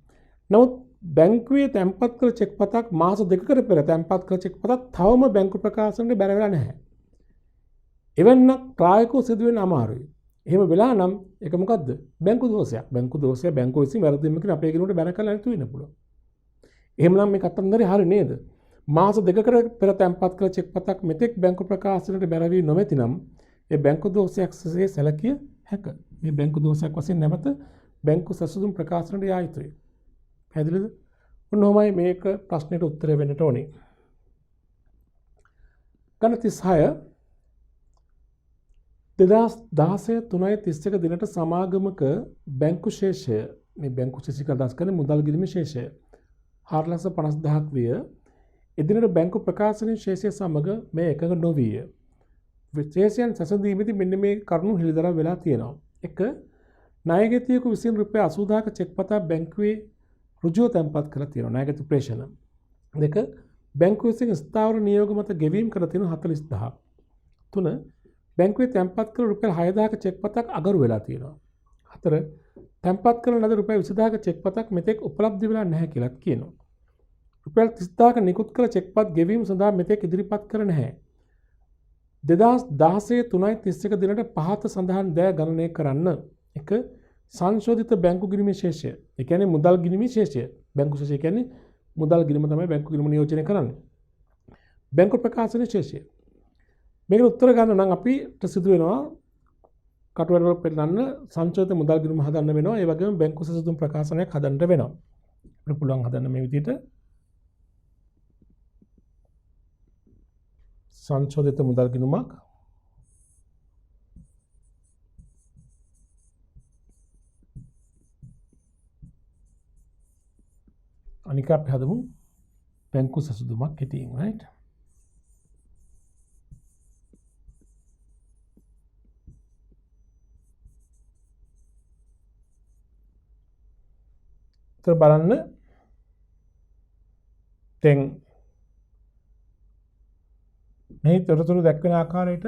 නමුත් බැංකුවේ තැන්පත් කළ චෙක්පතක් මාස දෙකකට පෙර තැන්පත් කළ චෙක්පතක් තවම බැංකු ප්‍රකාශනයට බැර වෙලා නැහැ. එවන්නක් ප්‍රායෝගිකව සිදුවෙන්න අමාරුයි. එහෙම වෙලා නම් ඒක මොකද්ද? බැංකු දෝෂයක්. බැංකු දෝෂය බැංකුව විසින් වැරදීමකින් අපේ ගිණුමට බැර කරලා නැතු වෙන්න පුළුවන්. එහෙමනම් මේ කතන්දරේ හරි නේද? මාස දෙකකට පෙර තැන්පත් කළ චෙක්පතක් මෙතෙක් බැංකු ප්‍රකාශනයට බැර වී නොමැතිනම් ඒ බැංකු දෝෂයක්සේ සැලකිය හැකිය. මේ බැංකු දෝෂයක් වශයෙන් නැවත බැංකු සසුදුම් ප්‍රකාශනයට යා යුතුයි. පැහැදිලිද? ඔන්නෝමයි මේක ප්‍රශ්නෙට උත්තරය වෙන්නට ඕනේ. ගණන 36 2016 3.31 දිනට සමාගමක බැංකු ශේෂය මේ බැංකු ශේෂය අදහස් කරන්නේ මුදල් ගිණුමේ ශේෂය 4,50,000ක් විය. එදිනට බැංකු ප්‍රකාශනයේ ශේෂය සමග මේ එකඟ නොවිය. විශේෂයෙන් සැසඳීමේදී මෙන්න මේ කරුණු හෙළිදරව් වෙලා තියෙනවා. 1 ණයගැතියෙකු විසින් රුපියල් 80,000ක චෙක්පතක් බැංකුවේ රුජුව තැන්පත් කරලා තියෙනවා ණයගැති ප්‍රේෂණ. 2 බැංකුව විසින් ස්ථාවර නියෝග මත ගෙවීම් කරලා තියෙන 40,000ක්. 3 බැංකුවේ තැන්පත් කළ රුපියල් 6,000ක චෙක්පතක් අගරු වෙලා තියෙනවා. 4 තැන්පත් කළ ලද රුපියල් 20,000ක චෙක්පතක් මෙතෙක් උපලබ්ධ වෙලා නැහැ කියලාත් කියනවා. රුපියල් 30,000ක නිකුත් කළ චෙක්පත් ගෙවීම සඳහා මෙතෙක් ඉදිරිපත් කර නැහැ. 2016 3.31 දිනට පහත සඳහන් දෑ ගණනය කරන්න. 1 සංශෝධිත බැංකු ගිණුමේ ශේෂය. ඒ කියන්නේ මුදල් ගිණුමේ ශේෂය. බැංකු ශේෂය කියන්නේ මුදල් ගිණුම තමයි බැංකු ගිණුම නියෝජනය කරන්නේ. බැංකු ප්‍රකාශනයේ ශේෂය. මේකට උත්තර ගන්න නම් අපිට සිදු වෙනවා කටුවැඩ වල පෙන්නන්න සංශෝධිත මුදල් ගිණුම හදන්න වෙනවා. ඒ වගේම බැංකු සසුදුම් ප්‍රකාශනයක් හදන්න වෙනවා. අපිට පුළුවන් හදන්න මේ විදිහට සංශෝධිත මුදල් ගිණුමක් අනික අපි හදමු බැංකු සසුදුමක් හිටින් right තර බලන්න දැන් මේ තොරතුරු දක්වන ආකාරයට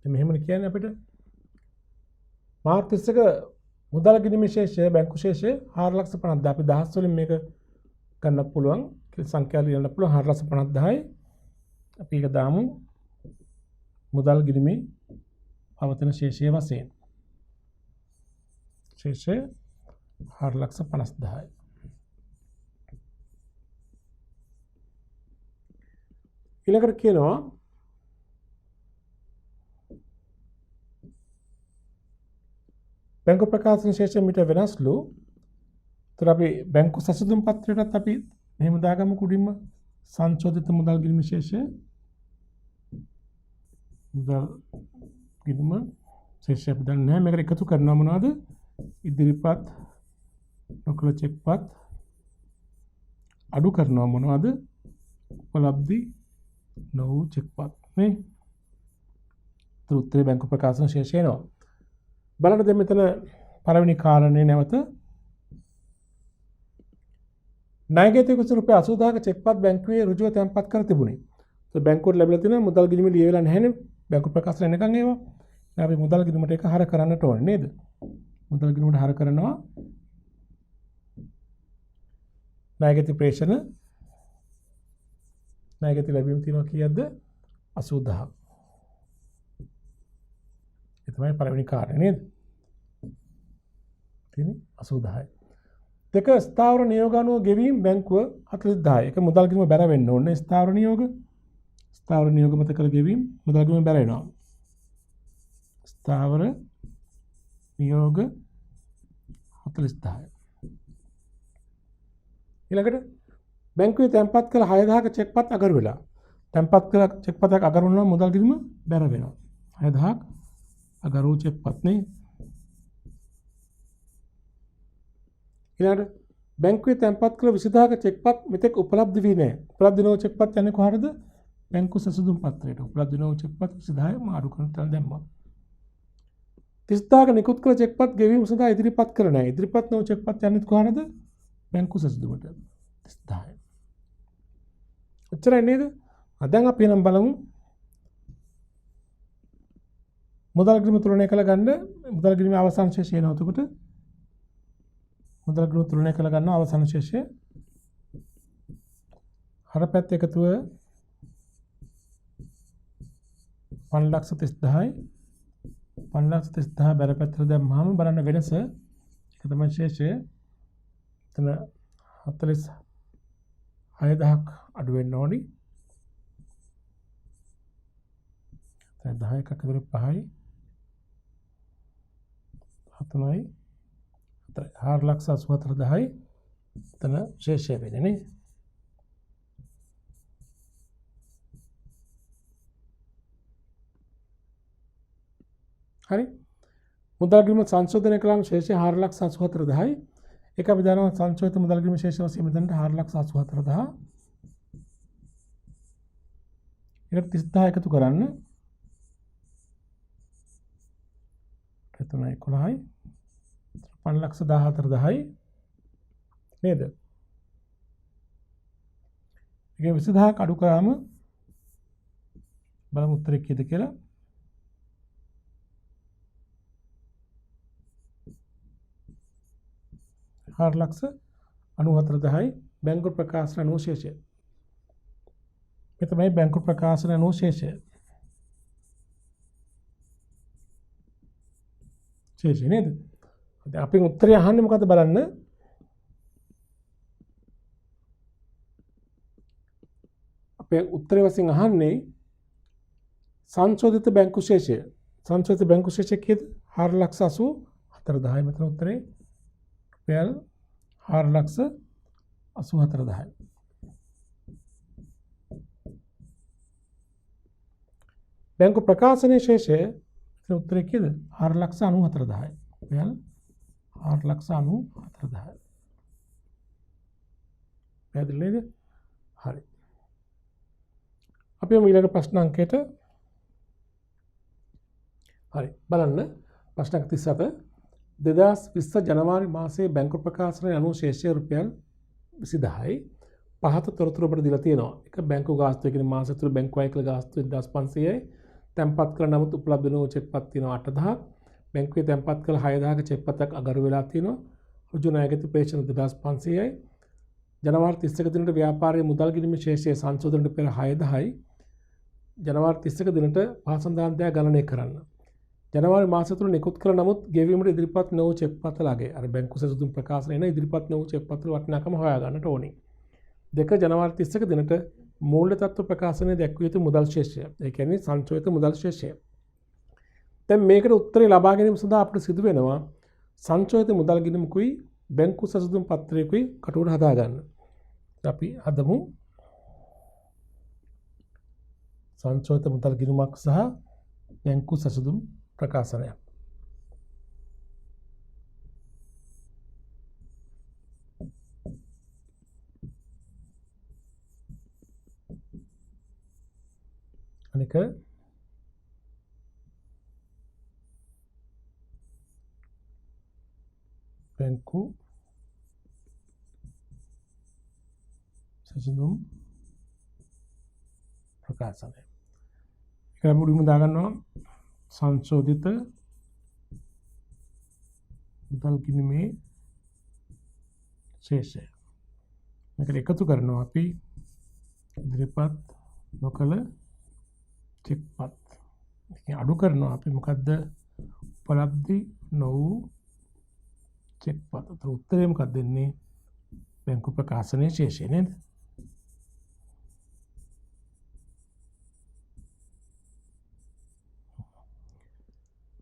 මෙහෙමනේ කියන්නේ අපිට මාර්ච් 31 මුදල් ගිණුමේ ශේෂය බැංකු ශේෂය 4,50,000 අපි දහස් වලින් මේක ගන්න පුළුවන් සංඛ්‍යා ලියන්න පුළුවන් 4,50,000යි අපි ඒක දාමු මුදල් ගිණුමේ පවතින ශේෂය වශයෙන්. ශේෂය 4,50,000යි. ඊළඟට කියනවා බැංකු ප්‍රකාශන ශේෂය මිට වෙනස්ලු. ඒතර අපි බැංකු සැසඳුම් පත්‍රයටත් අපි මෙහෙම දාගමු කුඩින්ම සංශෝධිත මුදල් ගිණුම ශේෂය. මුදල් ගිණුම ශේෂය අපි දන්නේ නැහැ. මේකට එකතු කරනවා මොනවද? ඉදිරිපත් නොකළ චෙක්පත් අඩු කරනවා මොනවද? උපලබ්ධි නොවූ චෙක්පත් නේ. ඒතර උත්තරේ බැංකු ප්‍රකාශන ශේෂය එනවා. බලන්න දැන් මෙතන පළවෙනි කාරණේ නැවත ණයගැතියෙකු විසින් රුපියල් 80000ක චෙක්පත් බැංකුවේ ඍජුව තැන්පත් කර තිබුණේ. ඒක බැංකුවට ලැබිලා තියෙන මුදල් ගිණුම ලියවිලා නැහැනේ. බැංකු ප්‍රකාශන එනකන් ඒවා. දැන් අපි මුදල් ගිණුමට ඒක හර කරන්නට ඕනේ නේද? මුදල් ගිණුමට හර කරනවා ණයගැති ප්‍රේෂණ ණයගැති ලැබීම තියෙනවා කීයක්ද? 80000ක්. ඒ තමයි පළවෙනි කාර්යය නේද? තියෙන්නේ 80000යි. දෙක ස්ථාවර නියෝග අනුව ගෙවීම බැංකුව 40000යි. ඒක මුදල් ගිණුම බැර වෙන්න ඕනේ. ස්ථාවර නියෝග මත කළ ගෙවීම මුදල් ගිණුම බැර වෙනවා. ස්ථාවර නියෝග 40000යි. ඊළඟට බැංකුවේ තැන්පත් කළ 6000ක චෙක්පත් අගරු වෙලා. තැන්පත් කළ චෙක්පතක් අගරු වුණා මුදල් ගිණුම බැර වෙනවා. 6000ක් අගරු චෙක්පත් නේ. ඊළඟට බැංකුවේ තැන්පත් කළ 20000ක චෙක්පත් මෙතෙක් උපලබ්ධ වී නැහැ. උපලබ්ධ නොවු චෙක්පත් යන්නේ කොහටද? බැංකු සැසඳුම් පත්‍රයට. උපලබ්ධ නොවු චෙක්පත් 20000 මාරු කරන තැන දැම්මා. 30000ක නිකුත් කළ චෙක්පත් ගෙවීම සඳහා ඉදිරිපත් කර නැහැ. ඉදිරිපත් නොවු චෙක්පත් යන්නේ කොහටද? බැංකු සැසඳුමට. 30000. ඔච්චරයි නේද? දැන් අපි නම් බලමු මුදල් ගිණුම තුලනය කළ ගන්න මුදල් ගිණුමේ අවසාන ශේෂය එනවා. එතකොට මුදල් ගිණුම තුලනය කළ ගන්න අවසාන ශේෂය හර පැත්ත එකතුව 5,30,000යි 5,30,000 බැර පැත්තට දැම්මම බලන්න වෙනස. ඒක තමයි ශේෂය. එතන 46,000ක් අඩු වෙන්න ඕනි. දැන් 10ක් අතර 5යි 7යි 4,84,000යි එතන ශේෂය වෙන්නේ නේ. හරි. මුදල් ගිණුම සංශෝධනය කළාම ශේෂය 4,84,000යි. ඒක අපි දන්නවා සංශෝධිත මුදල් ගිණුම ශේෂ වශයෙන් මෙතනට 4,84,000. ඒකට 30,000 එකතු කරන්න. 3,11යි 5,14,000යි නේද? ඒක 20,000ක් අඩු කරාම බලමු උත්තරේ කීයද කියලා. 4,94,000යි බැංකු ප්‍රකාශන අනුව ශේෂය. මේ තමයි බැංකු ප්‍රකාශන අනුව ශේෂය. ශේෂය නේද? දැන් අපි උත්තරය අහන්නේ මොකද්ද බලන්න. අපේ උත්තරය වශයෙන් අහන්නේ සංශෝධිත බැංකු ශේෂය. සංශෝධිත බැංකු ශේෂය කීයද? 4,84,000යි. මෙතන උත්තරේ රුපියල් 4,84,000යි. බැංකු ප්‍රකාශනයේ ශේෂය මෙතන උත්තරේ කීයද? 4,94,000යි. රුපියල් 4,94,000යි. පැහැදිලි නේද? හරි. අපි ඊළඟ ප්‍රශ්න අංකයට හරි බලන්න. ප්‍රශ්න අංක 37 2020 ජනවාරි මාසයේ බැංකු ප්‍රකාශනයේ අනුව ශේෂය රුපියල් 20,000යි. පහත තොරතුරු ඔබට දීලා තියෙනවා. එක බැංකු ගාස්තුව කියන්නේ මාසෙ තුල බැංකු අය කළ ගාස්තුව 1,500යි. තැන්පත් කළ නමුත් උපලබ්ධ නොවු චෙක්පත් තියෙනවා 8,000ක්. බැංකුවේ තැන්පත් කළ 6,000ක චෙක්පතක් අගරු වෙලා තියෙනවා. ඍජු ණයගැති ප්‍රේෂණ 2,500යි. ජනවාරි 31 දිනට ව්‍යාපාරයේ මුදල් ගිණුමේ ශේෂය සංශෝධනයට පෙර 6,000යි. ජනවාරි 31 දිනට පහ සඳහන් දෙය ගණනය කරන්න. ජනවාරි මාසය තුල නිකුත් කළ නමුත් ගෙවීමට ඉදිරිපත් නොවූ චෙක් පත්‍රලගේ අර බැංකු සැසඳුම් ප්‍රකාශන එන ඉදිරිපත් නොවූ චෙක් පත්‍ර වටිනාකම හොයා ගන්නට ඕනේ. 2 ජනවාරි 31 දිනට මූල්‍ය තත්ත්ව ප්‍රකාශනයේ දැක්විය යුතු මුදල් ශේෂය. ඒ කියන්නේ සංචෝදිත මුදල් ශේෂය. දැන් මේකට උත්තරේ ලබා ගැනීම සඳහා අපිට සිදු වෙනවා සංචෝදිත මුදල් ගිණුමකුයි බැංකු සැසඳුම් පත්‍රයකුයි කටුවට හදා ගන්න. අපි හදමු සංචෝදිත මුදල් ගිණුමක් සහ බැංකු සැසඳුම් ප්‍රකාශනයක්. අනික බැංකු සැසඳුම් ප්‍රකාශනය. ඒක මුලින්ම දාගන්නවා සංශෝධිත මුදල් ගිණුමේ ශේෂය. මේකට එකතු කරනවා අපි ඉදිරිපත් නොකළ චෙක් පත්. අඩු කරනවා අපි මොකද්ද උපලබ්ධි නොවූ චෙක් පත්. උත්තරේ මොකක්ද දෙන්නේ? බැංකු ප්‍රකාශනයේ ශේෂය නේද?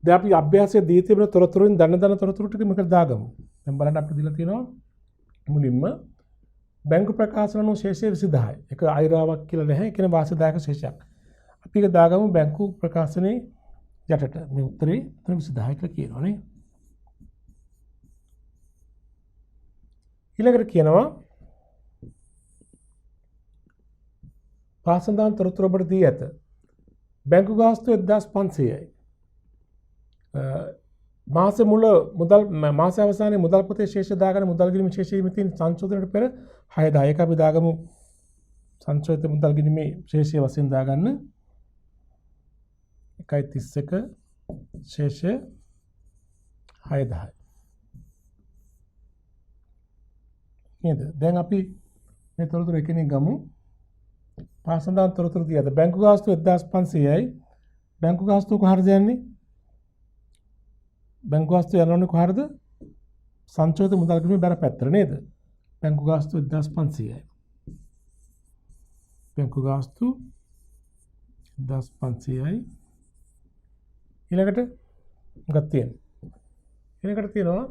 දැන් අපි අභ්‍යාසයේ දී තිබෙන තොරතුරුන් දන්න තොරතුරු ටික මේකට දාගමු. දැන් බලන්න අපිට දීලා තියෙනවා මුලින්ම බැංකු ප්‍රකාශන අනුව ශේෂය 20000යි. ඒක අයිරාවක් කියලා නැහැ. ඒ කියන්නේ වාසිදායක ශේෂයක්. අපි ඒක දාගමු බැංකු ප්‍රකාශනයේ යටට. මේ උත්තරේ 20000 කියලා කියනවා නේ. ඊළඟට කියනවා පාසඳාන් තොරතුරු ඔබට දී ඇත. බැංකු ගාස්තු 1500යි. මාස මුල මුදල් මාස අවසානයේ මුදල් පොතේ ශේෂ දාගන්න මුදල් ගිණුමේ ශේෂ හිමිතින් සංශෝධනයට පෙර 6000. ඒක අපි දාගමු සංශෝධිත මුදල් ගිණුමේ ශේෂය වශයෙන් දාගන්න 1.31 ශේෂය 6000. නේද? දැන් අපි මේ තොරතුරු එකිනෙක ගමු. පාසඳාන් තොරතුරු දියද බැංකු ගාස්තු 1500යි. බැංකු ගාස්තු කොහරද යන්නේ? බැංකු ගාස්තු යනවනේ කොහරද? සංචෝදිත මුදල් ගිණුමේ බැර පැත්තට නේද? බැංකු ගාස්තු 1500යි. බැංකු ගාස්තු 1500යි. ඊළඟට මොකක්ද තියෙන්නේ? ඊළඟට තියෙනවා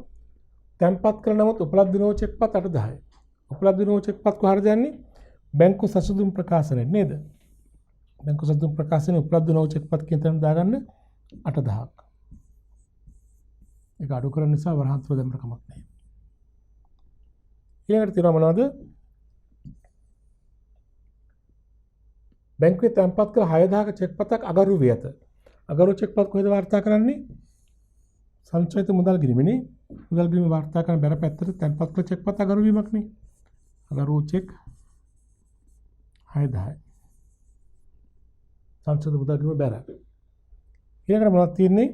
තැන්පත් කළ නමුත් උපලබ්ධ නොවූ චෙක් පත් 8000යි. උපලබ්ධ නොවූ චෙක් පත් කොහරද යන්නේ? බැංකු සැසඳුම් ප්‍රකාශනයේ නේද? බැංකු සැසඳුම් ප්‍රකාශනයේ උපලබ්ධ නොවූ චෙක් පත් කියන තැන දාගන්න 8000ක්. ඒක අඩු කරන නිසා වරහන් තුල දෙන්න කමක් නැහැ. ඊළඟට තියෙනවා මොනවද? බැංකුවේ තැන්පත් කළ 6000ක චෙක් පතක් අගරු වී ඇත. අගරු චෙක් පත් කොහෙද වාර්තා කරන්නේ? සංචිත මුදල් ගිණුමනේ. මුදල් ගිණුම වාර්තා කරන බැර පැත්තට තැන්පත් කළ චෙක් පත් අගරු වීමක් නේ. අගරු චෙක් 6000යි. සංචිත මුදල් ගිණුම බැර. ඊළඟට මොනවද තියෙන්නේ?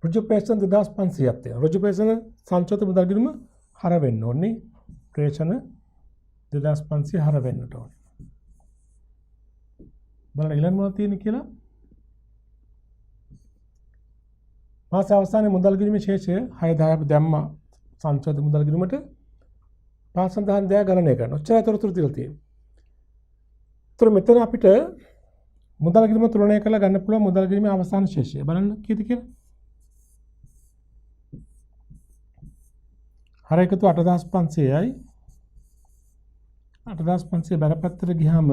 රුජු පේෂණ 2500ක් තියෙනවා. රුජු පේෂණ සංචිත මුදල් ගිණුම හර වෙන්න ඕනේ. ප්‍රේෂණ 2500 හර වෙන්නට ඕනේ. බලන්න ඊළඟ මොනවද තියෙන්නේ කියලා. මාස අවසානයේ මුදල් ගිණුමේ ශේෂය 6000 අපි දැම්මා සංචිත මුදල් ගිණුමට. පාසඳහන් දෙය ගණනය කරනවා. ඔච්චරයි තොරතුරු දීලා තියෙන්නේ. ඒතර මෙතන අපිට මුදල් ගිණුම තුලනය කරලා ගන්න පුළුවන් මුදල් ගිණුමේ අවසාන ශේෂය. බලන්න කීයද කියලා. හර එකතු 8500යි. 8500 බැර පැත්තට ගියාම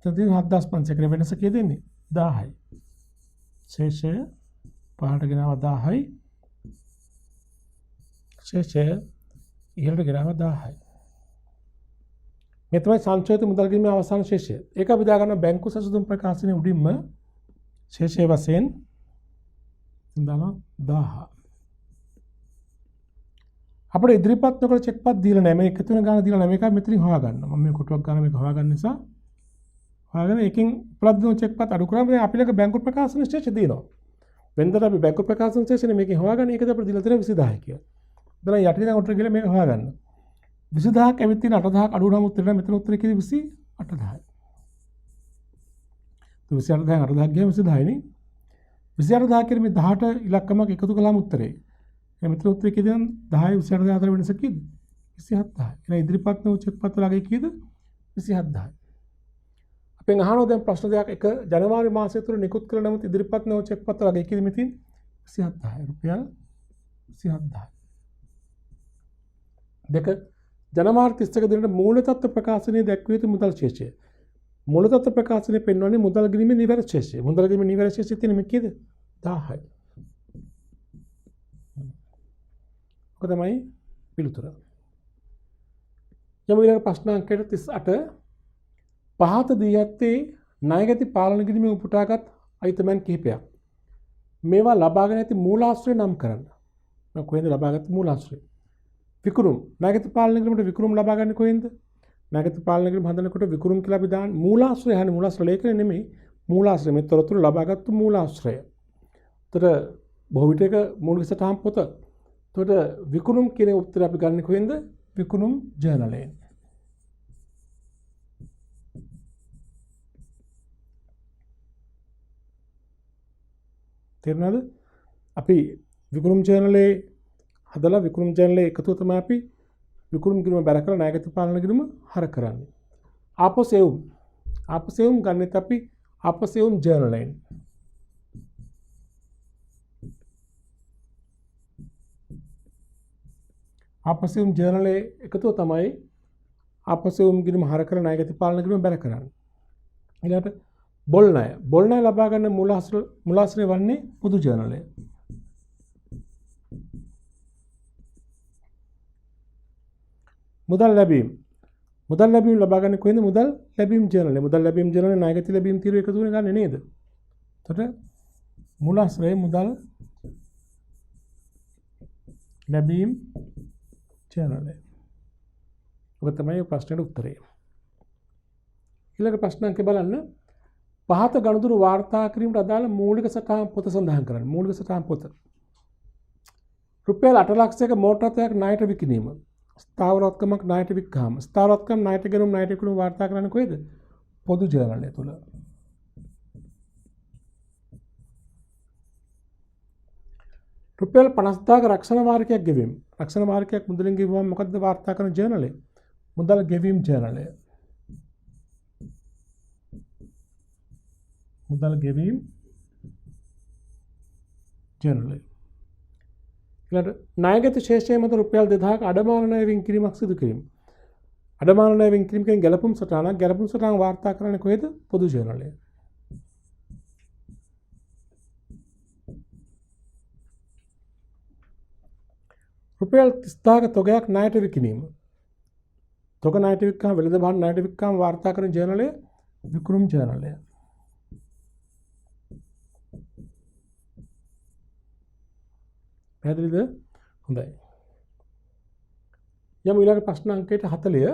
එතනදී 7500 කට වෙනස කීයද එන්නේ? 1000යි. ශේෂය පහට ගෙනාව 1000යි. ශේෂය ඉහළට ගෙනාව 1000යි. මේ තමයි සංචිත මුදල් ගිණුමේ අවසාන ශේෂය. ඒක අපි දාගන්න බැංකු සැසඳුම් ප්‍රකාශනයේ උඩින්ම ශේෂය වශයෙන් දානවා 1000. අපිට ඉදිරිපත් නොකර චෙක් පත් දීලා නැහැ. මේ එකතු වෙන ගාන දීලා නැහැ. මේක මෙතනින් හොයාගන්න. මම මේ කොටුවක් ගන්න මේක හොයාගන්න නිසා හොයාගෙන එකකින් උපලබ්ධ වූ චෙක් පත් අඩු කරාම දැන් අපි ළඟ බැංකු ප්‍රකාශන ශේෂය දිනනවා. වෙනදට අපි බැංකු ප්‍රකාශන ශේෂනේ මේකෙන් හොයාගන්න. ඒකද අපිට දීලා තියෙන 20000 කියලා. දැන් යටින් උඩට ගිහලා මේක හොයාගන්න. 20000ක් ඇවිත් තියෙන 8000ක් අඩු වුණාම උත්තරේ මෙතන උත්තරේ කිව්වේ 8,10යි. 28,000 8,000 ගියම 21000 නේ. 28,000 කියන මේ 18 ඉලක්කමක් එකතු කළාම උත්තරේ. එහෙනම් මෙතන උත්තරේ කීයද? 10යි 28,000 අතර වෙනස කීයද? 27000. එහෙනම් ඉදිරිපත් වූ චෙක් පත් වල අගය කීයද? 27000. අපෙන් අහනවා දැන් ප්‍රශ්න දෙකක්. එක ජනවාරි මාසය තුල නිකුත් කළ නමුත් ඉදිරිපත් නොවූ චෙක් පත් වල අගය කීයද මෙතින්? 27000. රුපියල් 27000. දෙක ජනවාරි 31 දිනට මූල තත්ත්ව ප්‍රකාශනයේ දැක්විය යුතු මුදල් ශේෂය. මූල තත්ත්ව ප්‍රකාශනයේ පෙන්වන්නේ මුදල් ගිණීමේ නිවැරදි ශේෂය. මුදල් ගිණීමේ නිවැරදි ශේෂය තියෙන්නේ මේ කීයද? 1000යි. ඔක තමයි පිළිතුර. යමු ඊළඟ ප්‍රශ්න අංකයට 38 පහත දී ඇත්තේ ණයගැති පාලන ගිණීමේ උපුටාගත් අයිතමයන් කිහිපයක්. මේවා ලබාගෙන ඇති මූලාශ්‍රය නම් කරන්න. මම කොහෙන්ද ලබාගත් මූලාශ්‍රය? විකුණුම්. ණයගැති පාලන ගිණීමට විකුණුම් ලබා ගන්න කොහෙන්ද? ණයගැති පාලන ගිණීම හදනකොට විකුණුම් කියලා අපි දාන මූලාශ්‍රය හන්නේ මූලාශ්‍රය ලේඛනය නෙමෙයි. මූලාශ්‍රය මේ තොරතුරු ලබාගත්තු මූලාශ්‍රය. උතර බොහෝ විටක මූලික සටහන් පොත. එතකොට විකුණුම් කියන උත්තරය අපි ගන්න කොහෙන්ද? විකුණුම් ජර්නලයෙන්. තේරුණාද? අපි විකුණුම් ජර්නලයේ හදලා විකුණුම් ජර්නලයේ එකතුව තමයි අපි විකුණුම් ගිණුම බැර කරලා ණයගැති පාලන ගිණුම හර කරන්නේ. ආපසෙවුම් ගන්නෙත් අපි ආපසෙවුම් ජර්නලයෙන්. ආපසෙවුම් ජර්නලයේ එකතුව තමයි ආපසෙවුම් ගිණුම හර කරලා ණයගැති පාලන ගිණුම බැර කරන්නේ. ඊළඟට බොල් ණය ලබා ගන්න මූලාශ්‍රය වන්නේ පොදු ජර්නලය. මුදල් ලැබීම් ලබා ගන්න කොහෙන්ද? මුදල් ලැබීම් ජර්නලය. මුදල් ලැබීම් ජර්නලේ ණයගැති ලැබීම් තීරු එකතු වෙන ගන්න නේද? එතකොට මූලාශ්‍රය මුදල් ලැබීම් ජර්නලය. ඔක තමයි ප්‍රශ්නෙට උත්තරය. ඊළඟ ප්‍රශ්න අංක බලන්න. පහත ගනුදෙනු වාර්තා කිරීමට අදාළ මූලික සටහන් පොත සඳහන් කරන්න. මූලික සටහන් පොත. රුපියල් 8 ලක්ෂයක මෝටර රථයක් ණයට විකිණීම. ස්ථාවරවත්කමක් ණයට වික්කාම. ස්ථාවරවත්කම් ණයට ගෙනුම් ණයට විකුණුම් වාර්තා කරන්න කොහෙද? පොදු ජර්නලය තුල. රුපියල් 50000ක රක්ෂණ වාරිකයක් ගෙවීම. රක්ෂණ වාරිකයක් මුදලින් ගෙවුවම මොකද්ද වාර්තා කරන ජර්නලය? මුදල් ගෙවීම් ජර්නලය. මුදල් ගෙවීම් ජර්නලය. ඊළඟ ණයගැති ශේෂය මත රුපියල් 2000ක අඩමාන ණය වෙන් කිරීමක් සිදු කිරීම. අඩමාන ණය වෙන් කිරීම කියන්නේ ගැලපුම් සටහන් වාර්තා කරන්නේ කොහෙද? පොදු ජර්නලය. රුපියල් 30000ක තොගයක් ණයට විකිණීම. තොග ණයට වික්කාම වෙළඳ භාණ්ඩ ණයට වික්කාම වාර්තා කරන ජර්නලය විකුණුම් ජර්නලය. පැහැදිලිද? හොඳයි. යමු ඊළඟ ප්‍රශ්න අංකයට 40.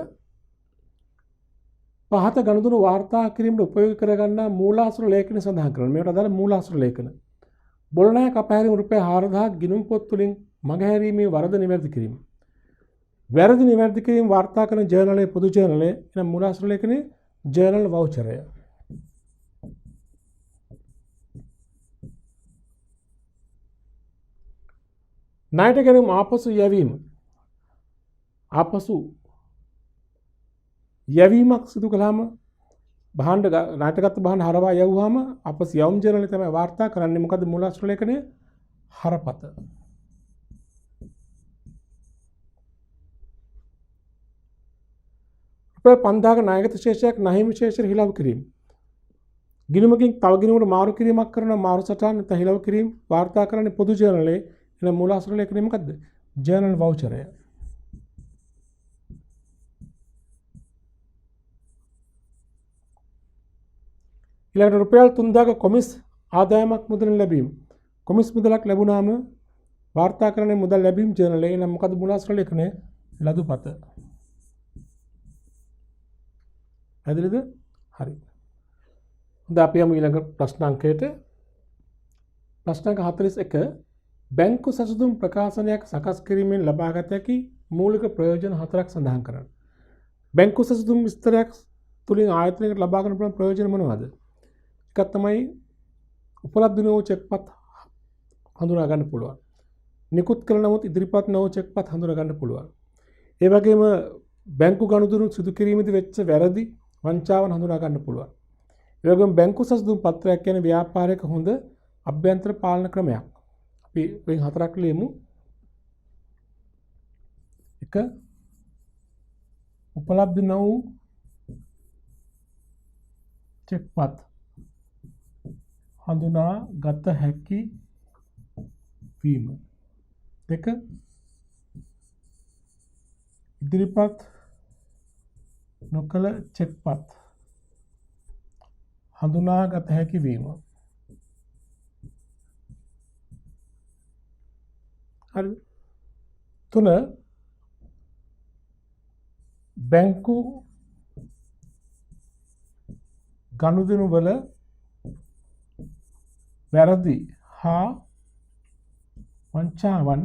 පහත ගනුදෙනු වාර්තා කිරීමට උපයෝගී කරගන්නා මූලාශ්‍ර ලේඛන සඳහන් කරනවා. මේකට අදාළ මූලාශ්‍ර ලේඛන. බොල් ණය කපහැරීම රුපියල් 4000ක් ගිණුම් පොත් වලින් මගහැරීමේ වරද නිවැරදි කිරීම. වැරදි නිවැරදි කිරීම වාර්තා කරන ජර්නලයේ පොදු ජර්නලයේ එනම් මූලාශ්‍ර ලේඛනයේ ජර්නල් වවුචරය. ණයට ගැනීම ආපසු යැවීම. ආපසු යැවීමක් සිදු කළාම භාණ්ඩ ණයටගත් භාණ්ඩ හරවා යවුවාම ආපසු යවුම් ජර්නලය තමයි වාර්තා කරන්නේ. මොකද මූලාශ්‍ර ලේඛනයේ හරපත. රුපියල් 5000ක ණයගත ශේෂයක් නැහිම ශේෂයට හිලව් කිරීම. ගිණුමකින් තව ගිණුමකට මාරු කිරීමක් කරන මාරු සටහන් නැත්නම් හිලව් කිරීම වාර්තා කරන්නේ පොදු ජර්නලයේ. එන මූලාශ්‍ර ලේඛනය මොකද්ද? ජර්නල් වවුචරය. ඊළඟට රුපියල් 3000ක කොමිස් ආදායමක් මුදලින් ලැබීම. කොමිස් මුදලක් ලැබුණාම වාර්තා කරන්නේ මුදල් ලැබීම් ජර්නලයේ. එනම් මොකද්ද මූලාශ්‍ර ලේඛනය? ලදුපත. පැහැදිලිද? හරි. හොඳයි අපි යමු ඊළඟ ප්‍රශ්න අංකයට. ප්‍රශ්න අංක 41 බැංකු සැසඳුම් ප්‍රකාශනයක් සකස් කිරීමෙන් ලබාගත හැකි මූලික ප්‍රයෝජන 4ක් සඳහන් කරන්න. බැංකු සැසඳුම් විස්තරයක් තුලින් ආයතනයකට ලබා ගන්න පුළුවන් ප්‍රයෝජන මොනවද? එකක් තමයි උපලබ්ධ නොවු චෙක්පත් හඳුනා ගන්න පුළුවන්. නිකුත් කළ නමුත් ඉදිරිපත් නොවු චෙක්පත් හඳුනා ගන්න පුළුවන්. ඒ වගේම බැංකු ගනුදෙනු සිදු කිරීමේදී වෙච්ච වැරදි වංචාවන් හඳුනා ගන්න පුළුවන්. ඒ වගේම බැංකු සසුදුම් පත්‍රයක් කියන්නේ ව්‍යාපාරයක හොඳ අභ්‍යන්තර පාලන ක්‍රමයක්. අපි වෙන හතරක් ලියමු. එක උපලබ්ධ නොවු චෙක්පත් හඳුනා ගත හැකි වීම. දෙක ඉදිරිපත් නොකළ චෙක්පත් හඳුනා ගත හැකි වීම. හරි. තුන බැංකු ගනුදෙනු වල වැරදි හා වංචාවන්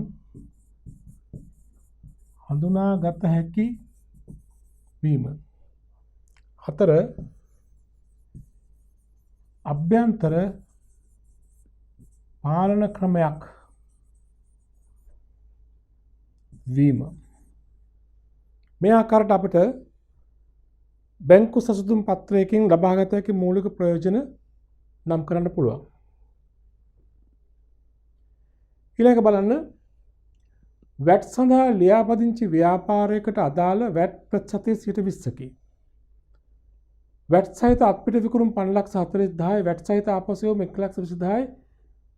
හඳුනා ගත හැකි වීම. හතර අභ්‍යන්තර පාලන ක්‍රමයක් වීම. මේ ආකාරයට අපිට බැංකු සසුදුම් පත්‍රයකින් ලබාගත හැකි මූලික ප්‍රයෝජන නම් කරන්න පුළුවන්. ඊළඟ බලන්න වැට් සඳහා ලියාපදිංචි ව්‍යාපාරයකට අදාළ වැට් ප්‍රතිශතය 20%කි. වැට් සහිත අත්පිට විකුණුම් 5,40,000යි වැට් සහිත ආපසු 1,20,000යි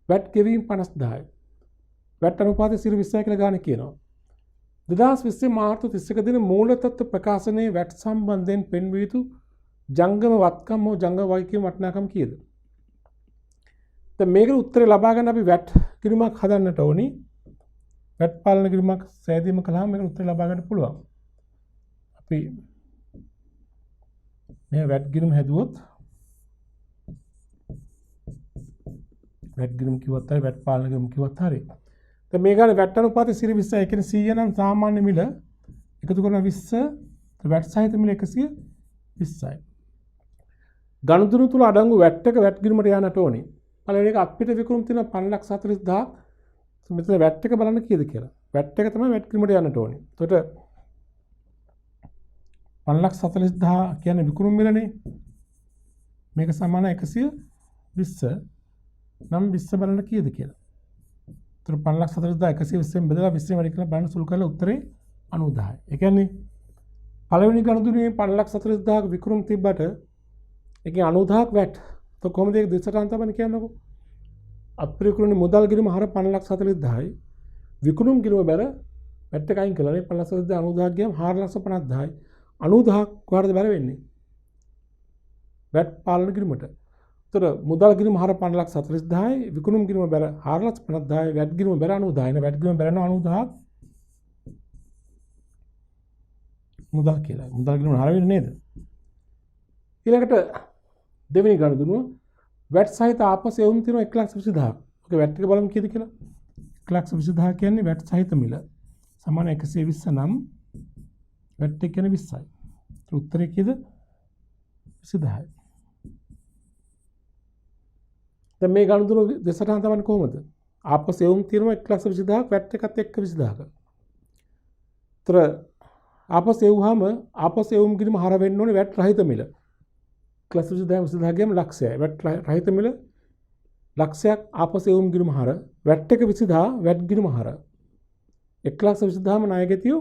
වැට් ගෙවීම් 50,000යි. වැට් අනුපාතය 20% කියලා ගන්න කියනවා. 2020 මාර්තු 31 දින මූල තත්ත්ව ප්‍රකාශනයේ වැට් සම්බන්ධයෙන් පෙන්විය යුතු ජංගම වත්කම් හෝ ජංගම වගකීම් වටිනාකම් කීයද? දැන් මේකට උත්තරේ ලබා ගන්න අපි වැට් ගිණුමක් හදන්නට ඕනි. වැට් පාලන ගිණුමක් සෑදීම කළාම මේකට උත්තරේ ලබා ගන්න පුළුවන්. අපි මේ වැට් ගිණුම හැදුවොත් වැට් ගිණුම කිව්වත් හරි වැට් පාලන ගිණුම කිව්වත් හරි. දැන් මේ ගානේ වැට් අනුපාතය 20%. ඒ කියන්නේ 100 නම් සාමාන්‍ය මිල එකතු කරන 20 වැට් සහිත මිල 120යි. ගනුදෙනු තුල අඩංගු වැට් එක වැට් ගිණුමට යන්නට ඕනේ. පළවෙනි එක අත්පිට විකුණුම් තියෙන 5,40,000. මෙතන වැට් එක බලන්න කීයද කියලා. වැට් එක තමයි වැට් ගිණුමට යන්නට ඕනේ. එතකොට 5,40,000 කියන්නේ විකුණුම් මිලනේ. මේක සමාන 120 නම් 20 බලන්න කීයද කියලා. එතකොට 5,40,000 120ෙන් බෙදලා 20 වැඩි කරලා බලන්න සුළු කරලා උත්තරේ 90,000යි. ඒ කියන්නේ පළවෙනි ගනුදෙනුවේ 5,40,000 විකුණුම් තිබ්බට ඒකේ 90,000ක් වැට්. તો කොහොමද ඒක දෙසට අන්තමන කියන්නකෝ. අප්‍රියකුරුනේ මුදල් ගිණුම හර 5,40,000යි. විකුණුම් ගිණුම බැර වැට් එක අයින් කළානේ 5,40,000 90,000 ගියම 4,50,000යි. 90,000ක් කොහරද බැර වෙන්නේ? වැට් පාලන ගිණුමට. ඒතර මුදල් ගිණුම හර 5,40,000යි. විකුණුම් ගිණුම බැර 4,50,000යි. වැට් ගිණුම බැර 90,000යි. නේ වැට් ගිණුම බැර 90,000ක් මුදල් කියලා. මුදල් ගිණුම හර වෙන්නේ නේද? ඊළඟට දෙවෙනි ගනුදෙනුව වැට් සහිත ආපසු එවුම් තියෙනවා 1,20,000ක්. ඔක වැට් එක බලමු කීයද කියලා. 1,20,000 කියන්නේ වැට් සහිත මිල. සමාන 120 නම් වැට් එක කියන්නේ 20යි. උත්තරේ කීයද? 20,000යි. දැන් මේ ගනුදෙනුව දෙසට හඳවන්නේ කොහොමද? ආපසු එවුම් තියෙනවා 1,20,000ක් වැට් එකත් එක්ක 20,000ක. ඒතර ආපසු එවුවාම ආපසු එවුම් ගිණුම හර වෙන්න ඕනේ වැට් රහිත මිල. 1,20,000 ගියම ලක්ෂයයි. වැට් රහිත මිල ලක්ෂයක් ආපසු එවුම් ගිණුම හර වැට් එක 20,000 වැට් ගිණුම හර 1,20,000ම ණයගැතියෝ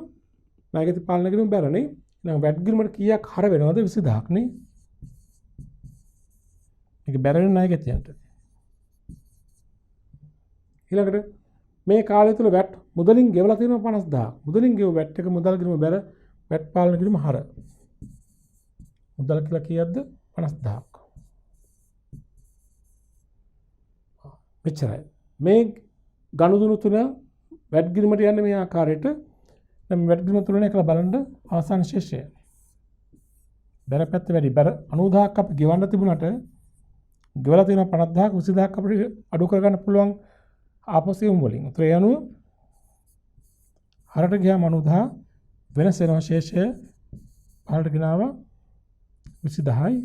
ණයගැති පාලන ගිණුම බැරනේ. එහෙනම් වැට් ගිණුමට කීයක් හර වෙනවද? 20,000ක් නේ. මේක බැරෙන ණයගැතියන්ට. ඊළඟට මේ කාලය තුල වැට් මුදලින් ගෙවලා තියෙනවා 50,000. මුදලින් ගෙව වැට් එක මුදල් ගිණුම බැර වැට් පාලන ගිණුම හර. මුදල් කියලා කීයක්ද? 50,000ක්. මෙච්චරයි. මේ ගනුදෙනු තුන වැට් ගිණුමට යන්නේ මේ ආකාරයට. දැන් වැට් ගිණුම තුලනේ කියලා බලන්න අවසාන ශේෂය. බැර පැත්ත වැඩි. බැර 90,000ක් අපි ගෙවන්න තිබුණාට ගෙවලා තියෙනවා 50,000ක් 20,000ක් අපිට අඩු කරගන්න පුළුවන් ආපසු එවුම් වලින්. ඒතර ඒ අනුව හරට ගියාම 90,000 වෙනස් වෙනවා ශේෂය පහළට ගෙනාවා 2010යි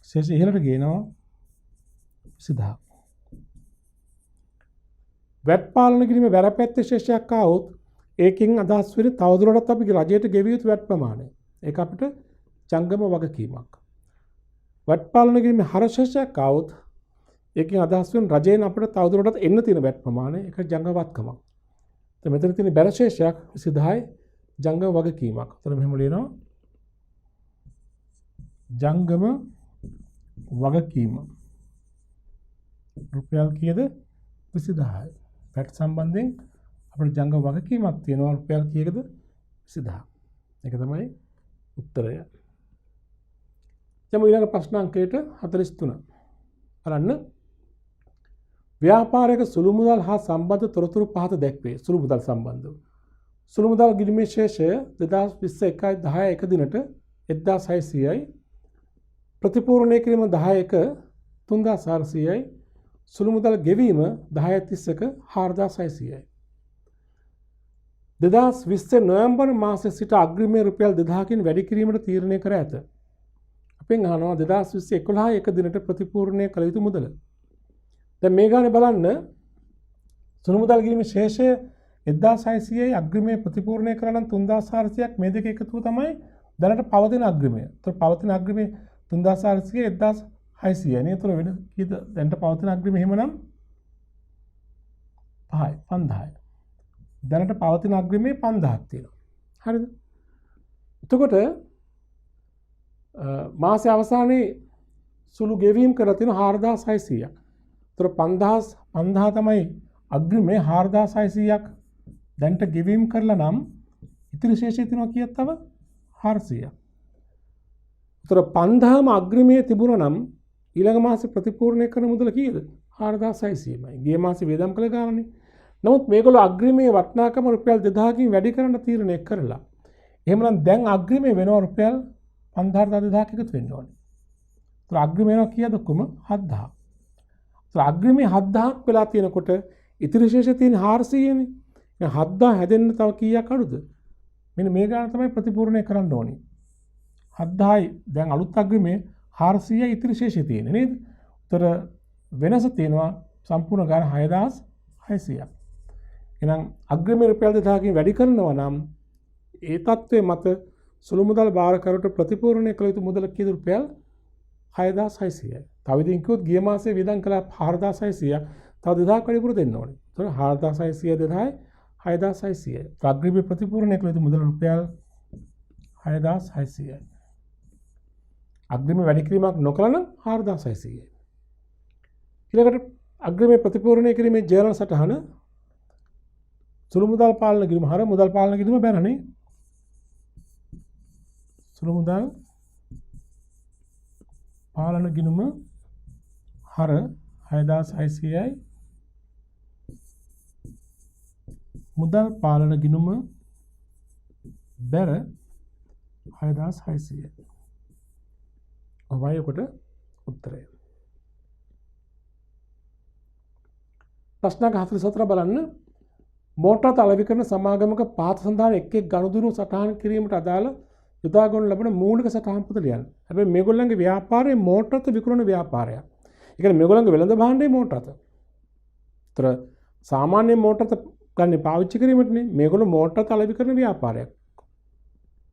ශේෂ ඉහළට ගේනවා 2010. වැට් පාලන කිරීමේ වැරැපැත්තේ ශේෂයක් ආවොත් ඒකෙන් අදහස් වෙන්නේ තවදුරටත් අපි රජයට ගෙවිය යුතු වැට් ප්‍රමාණය. ඒක අපිට ජංගම වගකීමක්. වැට් පාලන කිරීමේ හරශේෂයක් ආවොත් ඒකෙන් අදහස් වෙන්නේ රජයෙන් අපිට තවදුරටත් එන්න තියෙන වැට් ප්‍රමාණය. ඒක ජංගමවත්කමක්. දැන් මෙතන තියෙන බැරශේෂයක් 2010යි ජංගම වගකීමක්. එතන මෙහෙම ලියනවා ජංගම වගකීම. රුපියල් කීයද? 20000යි. වැට් සම්බන්ධයෙන් අපිට ජංගම වගකීමක් තියෙනවා රුපියල් කීයකද? 20000. ඒක තමයි උත්තරය. දැන් ඊළඟ ප්‍රශ්න අංකයට 43. බලන්න. ව්‍යාපාරයක සුළු මුදල් හා සම්බන්ධ තොරතුරු පහත දැක්වේ. සුළු මුදල් සම්බන්ධව. සුළු මුදල් ගිණුමේ ශේෂය 2020 1 10 1 දිනට 1600යි. ප්‍රතිපූර්ණය කිරීම 10 3400යි. සුළු මුදල් ගෙවීම 10/31 4600යි. 2020 නොවැම්බර් මාසයේ සිට අග්‍රිමයේ රුපියල් 2000කින් වැඩි කිරීමට තීරණය කර ඇත. අපෙන් අහනවා 2020 11 1 දිනට ප්‍රතිපූර්ණය කළ යුතු මුදල. දැන් මේ ගානේ බලන්න සුළු මුදල් ගෙවීමේ ශේෂය 1600යි අග්‍රිමයේ ප්‍රතිපූර්ණය කරලා නම් 3400ක් මේ දෙක එකතුව තමයි දැනට පවතින අග්‍රිමය. ඒතර පවතින අග්‍රිමේ 3400 1600යි නේ. ඒතර වෙන කීයද දැනට පවතින අග්‍රිමය එහෙමනම් 5යි 5000යි. දැනට පවතින අග්‍රිමේ 5000ක් තියෙනවා. හරිද? එතකොට මාසයේ අවසානයේ සුළු ගෙවීම් කරලා තියෙන 4600ක්. ඒතර 5000 තමයි අග්‍රිමේ 4600ක් දැනට ගෙවීම් කරලා නම් ඉතිරි ශේෂය තියෙනවා කීයක් තව 400ක්. ඒතර 5000ම අග්‍රිමේ තිබුණා නම් ඊළඟ මාසේ ප්‍රතිපූර්ණය කරන මුදල කීයද? 4600යි. ගිය මාසේ වේදම් කළ ගානනේ. නමුත් මේගොල්ලෝ අග්‍රිමේ වටිනාකම රුපියල් 2000කින් වැඩි කරන්න තීරණය කරලා. එහෙමනම් දැන් අග්‍රිමේ වෙනවා රුපියල් 5000 එකතු වෙන්න ඕනේ. ඒතර අග්‍රිමේ වෙනවා කීයද ඔක්කොම 7000. ඒතර අග්‍රිමේ 7000ක් වෙලා තියෙනකොට ඉතිරි ශේෂය තියෙන 400නේ. දැන් 7000 හැදෙන්න තව කීයක් අඩුද? මෙන්න මේ ගාන තමයි ප්‍රතිපූර්ණය කරන්න ඕනේ. 7000යි දැන් අලුත් අග්‍රිමේ 400යි ඉතිරි ශේෂය තියෙන්නේ නේද? ඒතර වෙනස තියෙනවා සම්පූර්ණ ගාන 6600ක්. එහෙනම් අග්‍රිමේ රුපියල් 2000කින් වැඩි කරනවා නම් ඒ තත්ත්වයේ මත සුළු මුදල් භාරකරුට ප්‍රතිපූර්ණය කළ යුතු මුදල කීයද? රුපියල් 6600යි. තව ඉතින් කිව්වොත් ගිය මාසේ වියදම් කළා 4600ක්. තව 2000ක් වැඩිපුර දෙන්න ඕනේ. ඒතර 4600 2000යි 6600යි. අග්‍රිමේ ප්‍රතිපූර්ණය කළ යුතු මුදල රුපියල් 6600යි. අග්‍රිමේ වැඩි කිරීමක් නොකළා නම් 4600යි. ඊළඟට අග්‍රිමේ ප්‍රතිපූර්ණය කිරීමේ ජර්නල් සටහන සුළු මුදල් පාලන කිරීම හර මුදල් පාලන කිරීම බැරනේ. සුළු මුදල් පාලන ගිණුම හර 6600යි මුදල් පාලන ගිණුම බැර 6600යි. ඔබයි ඔකට උත්තරය. ප්‍රශ්න 44 බලන්න. මෝටර තලවිකරණ සමාගමක පාත සඳහා එක් එක් ගනුදෙනු සටහන් කිරීමට අදාළ යොදා ගන්න ලැබෙන මූලික සටහන් පොත ලියන්න. හැබැයි මේගොල්ලන්ගේ ව්‍යාපාරයේ මෝටරත විකුණන ව්‍යාපාරයක්. ඒ කියන්නේ මේගොල්ලන්ගේ වෙළඳ භාණ්ඩයේ මෝටරත. ඒතර සාමාන්‍ය මෝටරත ගන්න පාවිච්චි කිරීමටනේ මේගොල්ලෝ මෝටර තලවිකරණ ව්‍යාපාරයක්.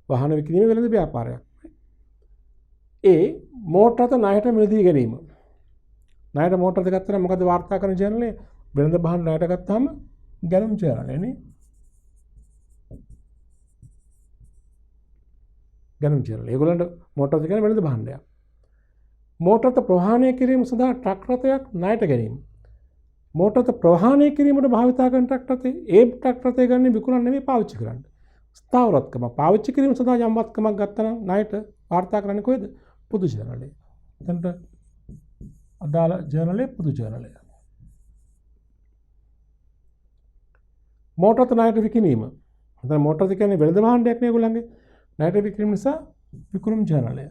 වාහන විකිණීමේ වෙළඳ ව්‍යාපාරයක්. ඒ මෝටරත ණයට මිලදී ගැනීම. ණයට මෝටරත ගත්තා නම් මොකද වාර්තා කරන ජර්නලේ වෙළඳ භාණ්ඩ ණයට ගත්තාම ගැනුම් ජර්නලේ නේ. ගැනුම් ජර්නලේ. ඒගොල්ලන්ට මෝටරත කියන්නේ වෙළඳ භාණ්ඩයක්. මෝටරත ප්‍රවාහනය කිරීම සඳහා ට්‍රක් රථයක් ණයට ගැනීම. මෝටරත ප්‍රවාහනය කිරීමට භාවිත කරන ට්‍රක් රථේ ඒ ට්‍රක් රථය ගන්න විකුණන්න නෙමෙයි පාවිච්චි කරන්න. ස්ථාවරත්කම පාවිච්චි කිරීම සඳහා යම් වත්කමක් ගත්තා නම් ණයට වාර්තා කරන්නේ කොහෙද? පොදු ජර්නලේ. එතනට අදාළ ජර්නලේ පොදු ජර්නලේ. මෝටරත ණයට විකිණීම. එතන මෝටරත කියන්නේ වෙළඳ භාණ්ඩයක් නේ ඒගොල්ලන්ගේ. ණයට විකිණීම නිසා විකුණුම් ජර්නලය.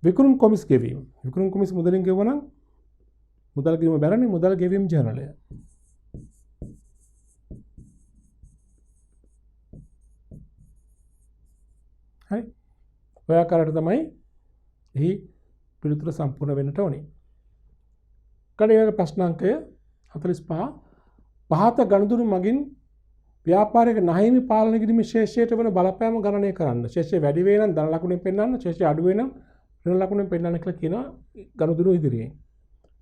විකුණුම් කොමිස් ගෙවීම. විකුණුම් කොමිස් මුදලින් ගෙවුවා නම් මුදල් ගෙවීම බැරනේ මුදල් ගෙවීම ජර්නලය. හරි. ඔය ආකාරයට තමයි එහි පිළිතුර සම්පූර්ණ වෙන්නට ඕනේ. කඩේක ප්‍රශ්නාංකය 45 පහත ගනුදෙනු මගින් ව්‍යාපාරික නහිමි පාලන කිරීමේ ශේෂයට වන බලපෑම ගණනය කරන්න. ශේෂය වැඩි වේ නම් ධන ලකුණෙන් පෙන්වන්න, ශේෂය අඩු වේ නම් ඍණ ලකුණෙන් පෙන්වන්න කියලා කියනවා ගනුදෙනු ඉදිරියෙන්.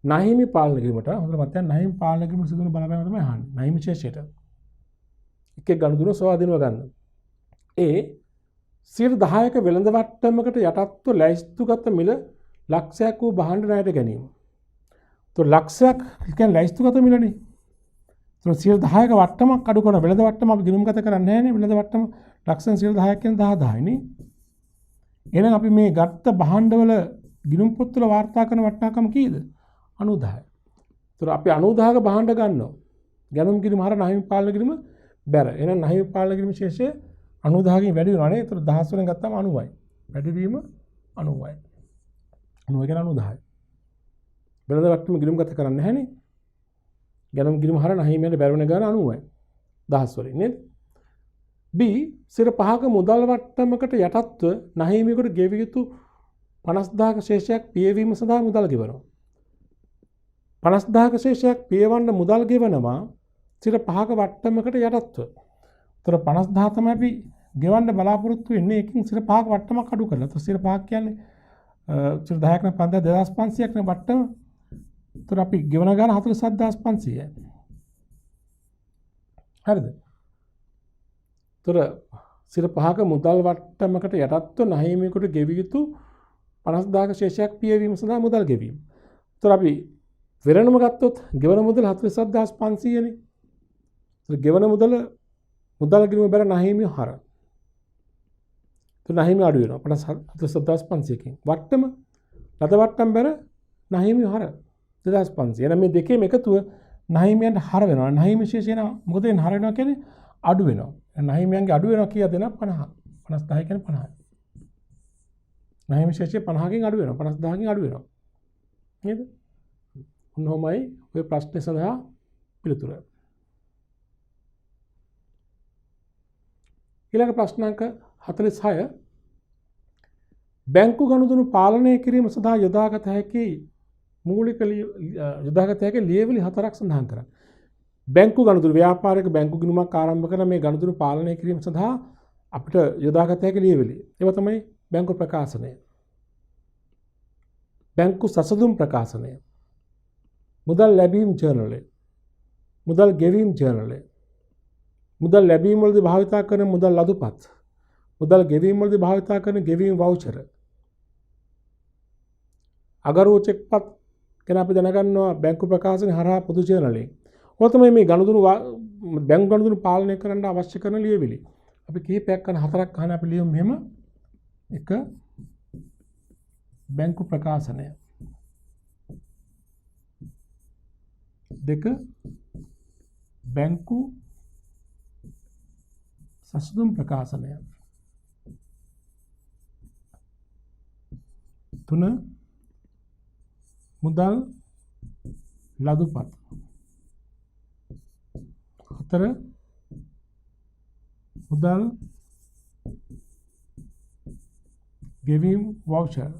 නහිමි පාලන කිරීමට හොඳට මතක නහිමි පාලන කිරීම සිදුවන බලපෑම තමයි අහන්නේ. නහිමි ශේෂයට. එකේ ගනුදෙනු ස්වාධීනව ගන්න. ඒ 10%ක වෙළඳ වට්ටමකට යටත්ව ලැයිස්තුගත මිල ලක්ෂයක් වූ භාණ්ඩ ණයට ගැනීම. તો ලක්ෂයක් කියන්නේ ලැයිස්තුගත මිලනේ. તો 10%ක වට්ටමක් අඩු කරන වෙළඳ වට්ටම අපි ගිණුම්ගත කරන්නේ නැහැ නේ. වෙළඳ වට්ටම ලක්ෂෙන් 10%ක් කියන්නේ 10000යි නේ. එහෙනම් අපි මේ ගත්ත භාණ්ඩවල ගිණුම් පොත්වල වාර්තා කරන වටිනාකම කීයද? 90යි. તો අපි 90000ක භාණ්ඩ ගන්නවා. ගැනුම් කිරීම හර නහිමි පාලන කිරීම බැර. එහෙනම් නහිමි පාලන කිරීම ශේෂය 90000කින් වැඩි වෙනවා නේ. ඒතර 10 වලින් ගත්තාම 90යි. වැඩි වීම 90යි. 90 කියන 90000යි. වෙළඳ වට්ටම ගිණුම්ගත කරන්නේ නැහැ නේ. ගැනුම් කිරීම හර නහිමියට බැර වෙන ගාන 90යි. 10 වලින් නේද? B 5ක මුදල් වට්ටමකට යටත්ව නහිමියෙකුට ගෙවිය යුතු 50000ක ශේෂයක් පියවීම සඳහා මුදල් ගෙවනවා. 50000ක ශේෂයක් පියවන්න මුදල් ගෙවනවා 5ක වට්ටමකට යටත්ව. ඒතර 50000 තමයි අපි ගෙවන්න බලාපොරොත්තු වෙන්නේ. එකකින් 5ක වට්ටමක් අඩු කරලා. ඒතර 5ක් කියන්නේ 10ක් නම් 2500ක් නේ වට්ටම. ඒතර අපි ගෙවන ගාන 47500යි. හරිද? ඒතර 5ක මුදල් වට්ටමකට යටත්ව නහිමියෙකුට ගෙවිය යුතු 50000ක ශේෂයක් පියවීම සඳහා මුදල් ගෙවීම. ඒතර අපි වෙරණම ගත්තොත් ගෙවන මුදල 47500නේ. ඒතර ගෙවන මුදල් ගිණුම බැර නහිමිය හර. ඒතර නහිමිය අඩු වෙනවා 47500කින්. වට්ටම ලද වට්ටම් බැර නහිමිය හර 2500. එහෙනම් මේ දෙකේම එකතුව නහිමියන්ට හර වෙනවා. නහිමි ශේෂය නම් මොකද වෙන හර වෙනවා කියන්නේ අඩු වෙනවා. නහිමියන්ගේ අඩු වෙනවා කීයද දෙනා 50. 50000 කියන්නේ 50යි. නහිමි ශේෂය 50කින් අඩු වෙනවා. 50000කින් අඩු වෙනවා. නේද? ඔන්නෝමයි ඔය ප්‍රශ්නේ සඳහා පිළිතුර. ඊළඟ ප්‍රශ්නාංක 46 බැංකු ගනුදෙනු පාලනය කිරීම සඳහා යොදාගත හැකි මූලික ලියවිලි 4ක් සඳහන් කරන්න. බැංකු ගනුදෙනු ව්‍යාපාරික බැංකු ගිණුමක් ආරම්භ කරන මේ ගනුදෙනු පාලනය කිරීම සඳහා අපිට යොදාගත හැකි ලියවිලි. ඒවා තමයි බැංකු ප්‍රකාශනය, බැංකු සසඳුම් ප්‍රකාශනය, මුදල් ලැබීම් ජර්නලය, මුදල් ගෙවීම් ජර්නලය, මුදල් ලැබීම් වලදී භාවිතා කරන මුදල් ලදුපත්, මුදල් ගෙවීම් වලදී භාවිතා කරන ගෙවීම් වවුචර්, අගරුව චෙක්පත් ගැන අපි දැනගන්නවා බැංකු ප්‍රකාශන හරහා පොදු ජර්නලයෙන්. ඔය තමයි මේ ගනුදෙනු බැංකු ගනුදෙනු පාලනය කරන්න අවශ්‍ය කරන ලියවිලි. අපි කිහිපයක් කරන 4ක් අහන අපි ලියමු මෙහෙම. 1 බැංකු ප්‍රකාශනය, 2 බැංකු සසඳුම් ප්‍රකාශනය, 3 මුදල් ලදුපත්, 4 මුදල් ගෙවීම් වවුචර්.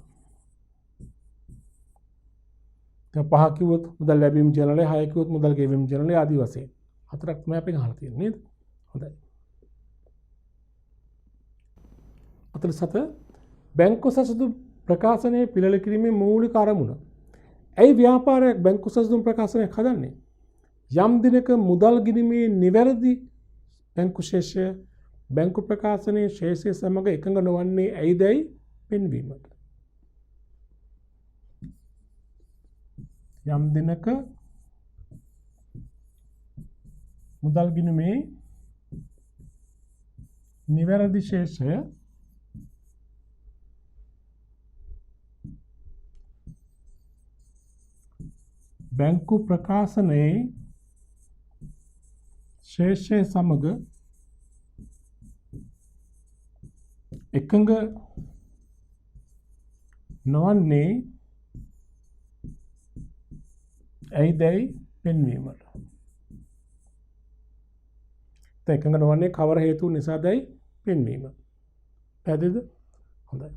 5 කිව්වොත් මුදල් ලැබීම් ජර්නලය, 6 කිව්වොත් මුදල් ගෙවීම් ජර්නලය ආදී වශයෙන් 4ක් තමයි අපි අහලා තියෙන්නේ නේද? හොඳයි. 47 බැංකු සසඳුම් ප්‍රකාශනයේ පිළිල කිරීමේ මූලික අරමුණ. ඇයි ව්‍යාපාරයක් බැංකු සසඳුම් ප්‍රකාශනයක් හදන්නේ? යම් දිනක මුදල් ගිණීමේ නිවැරදි බැංකු ශේෂය බැංකු ප්‍රකාශනයේ ශේෂය සමග එකඟ නොවන්නේ ඇයිදයි පෙන්වීමට. යම් දිනක මුදල් ගිණීමේ නිවැරදි ශේෂය බැංකු ප්‍රකාශනයේ ශේෂය සමග එකඟ නොවන්නේ ඇයිදයි පෙන්වීමට. එකඟ නොවන්නේ කවර හේතු නිසාදයි පෙන්වීම. පැහැදිලිද? හොඳයි.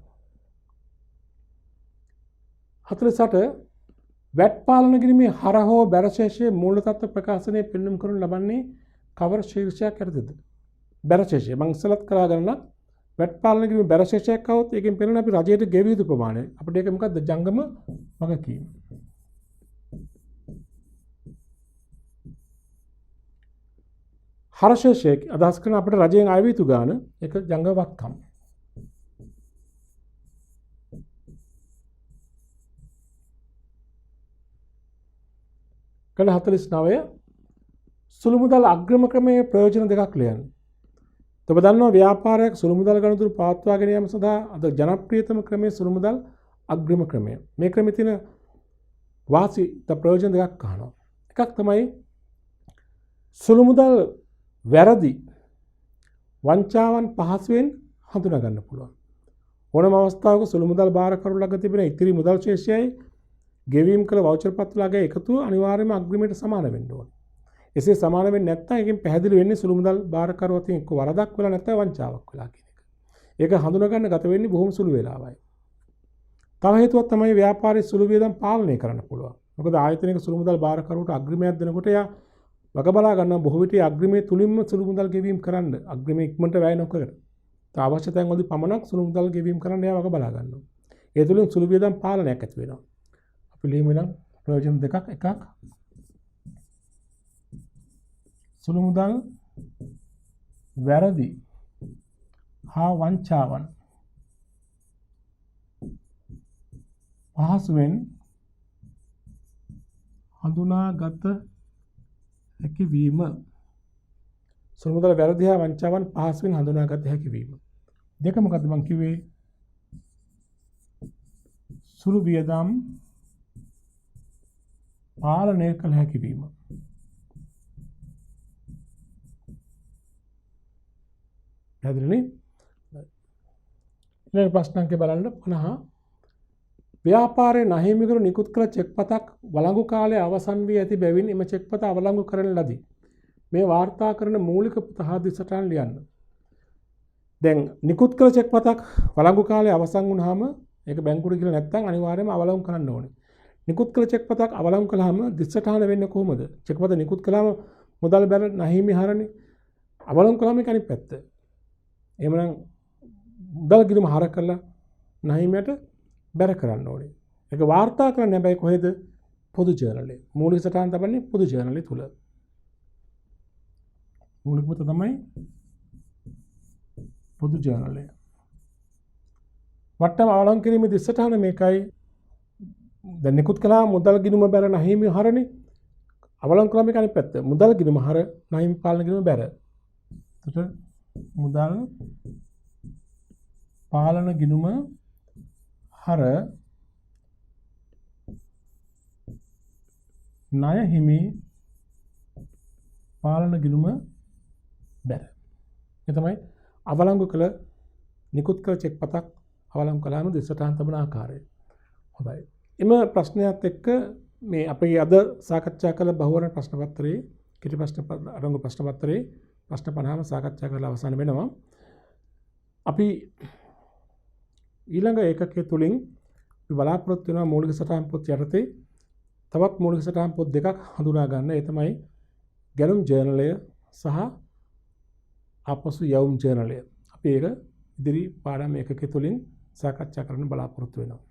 48 වැට් පාලන කිරීමේ හර හෝ බැර ශේෂයේ මූල තත්ත්ව ප්‍රකාශනයේ පෙන්වුම් කරනු ලබන්නේ කවර ශීර්ෂයක් යටතේද? බැර ශේෂය. මම ඉස්සලත් කළා ගන්න වැට් පාලන කිරීමේ බැර ශේෂයක් આવොත් ඒකෙන් පෙන්වන අපි රජයට ගෙවිය යුතු ප්‍රමාණය. අපිට ඒක මොකද්ද? ජංගම වගකීම. හර ශේෂය අදහස් කරන අපිට රජයෙන් අය විය යුතු ගාන ඒක ජංගම වත්කම්. කළ 49 සුළු මුදල් අග්‍රම ක්‍රමයේ ප්‍රයෝජන දෙකක් ලියන්න. ඔබ දන්නවා ව්‍යාපාරයක් සුළු මුදල් ගනුදෙනු පවත්වා ගැනීම යාම සඳහා අද ජනප්‍රියතම ක්‍රමයේ සුළු මුදල් අග්‍රම ක්‍රමය. මේ ක්‍රමයේ තියෙන වාසි ප්‍රයෝජන දෙකක් අහනවා. එකක් තමයි සුළු මුදල් වැරදි වංචාවන් පහසුවෙන් හඳුනා ගන්න පුළුවන්. ඕනම අවස්ථාවක සුළු මුදල් බාරකරු ළඟ තිබෙන ඉතිරි මුදල් ශේෂයයි ගෙවීම් කළ වවුචර් පත්‍රලගේ එකතුව අනිවාර්යයෙන්ම අග්‍රීමේට සමාන වෙන්න ඕනේ. එසේ සමාන වෙන්නේ නැත්නම් ඒකෙන් පැහැදිලි වෙන්නේ සුළු මුදල් බාරකරු අතින් එක්ක වරදක් වෙලා නැත්නම් වංචාවක් වෙලා කියන එක. ඒක හඳුනා ගන්න ගත වෙන්නේ බොහොම සුළු වේලාවයි. තව හේතුවක් තමයි ව්‍යාපාරයේ සුළු වියදම් පාලනය කරන්න පුළුවන්. මොකද ආයතනයක සුළු මුදල් බාරකරුවට අග්‍රීමයක් දෙනකොට එයා වග බලා ගන්නවා බොහෝ විට අග්‍රීමේ තුලින්ම සුළු මුදල් ගෙවීම කරන්න. අග්‍රීමේ ඉක්මනට වැය නොකර. තව අවශ්‍ය තැන් වලදී පමණක් සුළු මුදල් ගෙවීම කරන්න එයා වග බලා ගන්නවා. ඒ තුලින් සුළු වියදම් පාලනයක් ඇති වෙනවා. අපි ලියමු නම් ප්‍රයෝජන දෙකක්. එකක් සුළු මුදල් වැරදි හා වංචාවන් පහසුවෙන් හඳුනාගත හැකි වීම. සුළු මුදල් වැරදි හා වංචාවන් පහසුවෙන් හඳුනාගත හැකි වීම. දෙක මොකද්ද මම කිව්වේ? සුළු වියදම් පාලනය කළ හැකි වීම. පැහැදිලිනේ? ඊළඟ ප්‍රශ්න අංකය බලන්න 50. ව්‍යාපාරයේ නහිමිකරු නිකුත් කළ චෙක් පතක් වළංගු කාලය අවසන් වී ඇති බැවින් එම චෙක් පත අවලංගු කරන ලදී. මේ වාර්තා කරන මූලික පොත හා දිසටහන් ලියන්න. දැන් නිකුත් කළ චෙක් පතක් වළංගු කාලය අවසන් වුණාම ඒක බැංකුවට ගිහලා නැත්නම් අනිවාර්යයෙන්ම අවලංගු කරන්න ඕනේ. නිකුත් කළ චෙක් පතක් අවලංගු කළාම දිසටහන වෙන්නේ කොහොමද? චෙක් පත නිකුත් කළාම මුදල් බැල නැහිමි හරනේ. අවලංගු කළාම ඒක අනිත් පැත්ත. එහෙමනම් මුදල් ගිණුම හර කළා නැහිමියට බැර කරන්න ඕනේ. ඒක වාර්තා කරන්න හැබැයි කොහෙද? පොදු ජර්නලේ. මූලික සටහන් තබන්නේ පොදු ජර්නලේ තුල. මූලික පොත තමයි පොදු ජර්නලේ. වට්ටම අවලංගු කිරීමේ දිසටහන මේකයි. දැන් නිකුත් කළා මුදල් ගිණුම බැර නැහිමි හරනේ. අවලංගු කළා මේක අනිත් පැත්ත. මුදල් ගිණුම හර නැහිමි පාලන ගිණුම බැර. එතකොට මුදල් පාලන ගිණුම හර ණය හිමි පාලන ගිණුම බැර. ඒ තමයි අවලංගු කළ නිකුත් කළ චෙක් පතක් අවලංගු කළාම දිසටහන් තබන ආකාරය. හොඳයි. එම ප්‍රශ්නයත් එක්ක මේ අපි අද සාකච්ඡා කළ බහුවර්ණ ප්‍රශ්න පත්‍රයේ කෙටි ප්‍රශ්න අරංගු ප්‍රශ්න පත්‍රයේ ප්‍රශ්න 50ම සාකච්ඡා කරලා අවසන් වෙනවා. අපි ඊළඟ ඒකකයේ තුලින් බලාපොරොත්තු වෙනවා මූලික සටහන් පොත් යටතේ තවත් මූලික සටහන් පොත් දෙකක් හඳුනා ගන්න. ඒ තමයි ගැලුම් ජර්නලය සහ ආපසු යවුම් ජර්නලය. අපි ඒක ඉදිරි පාඩම් ඒකකයේ තුලින් සාකච්ඡා කරන්න බලාපොරොත්තු වෙනවා.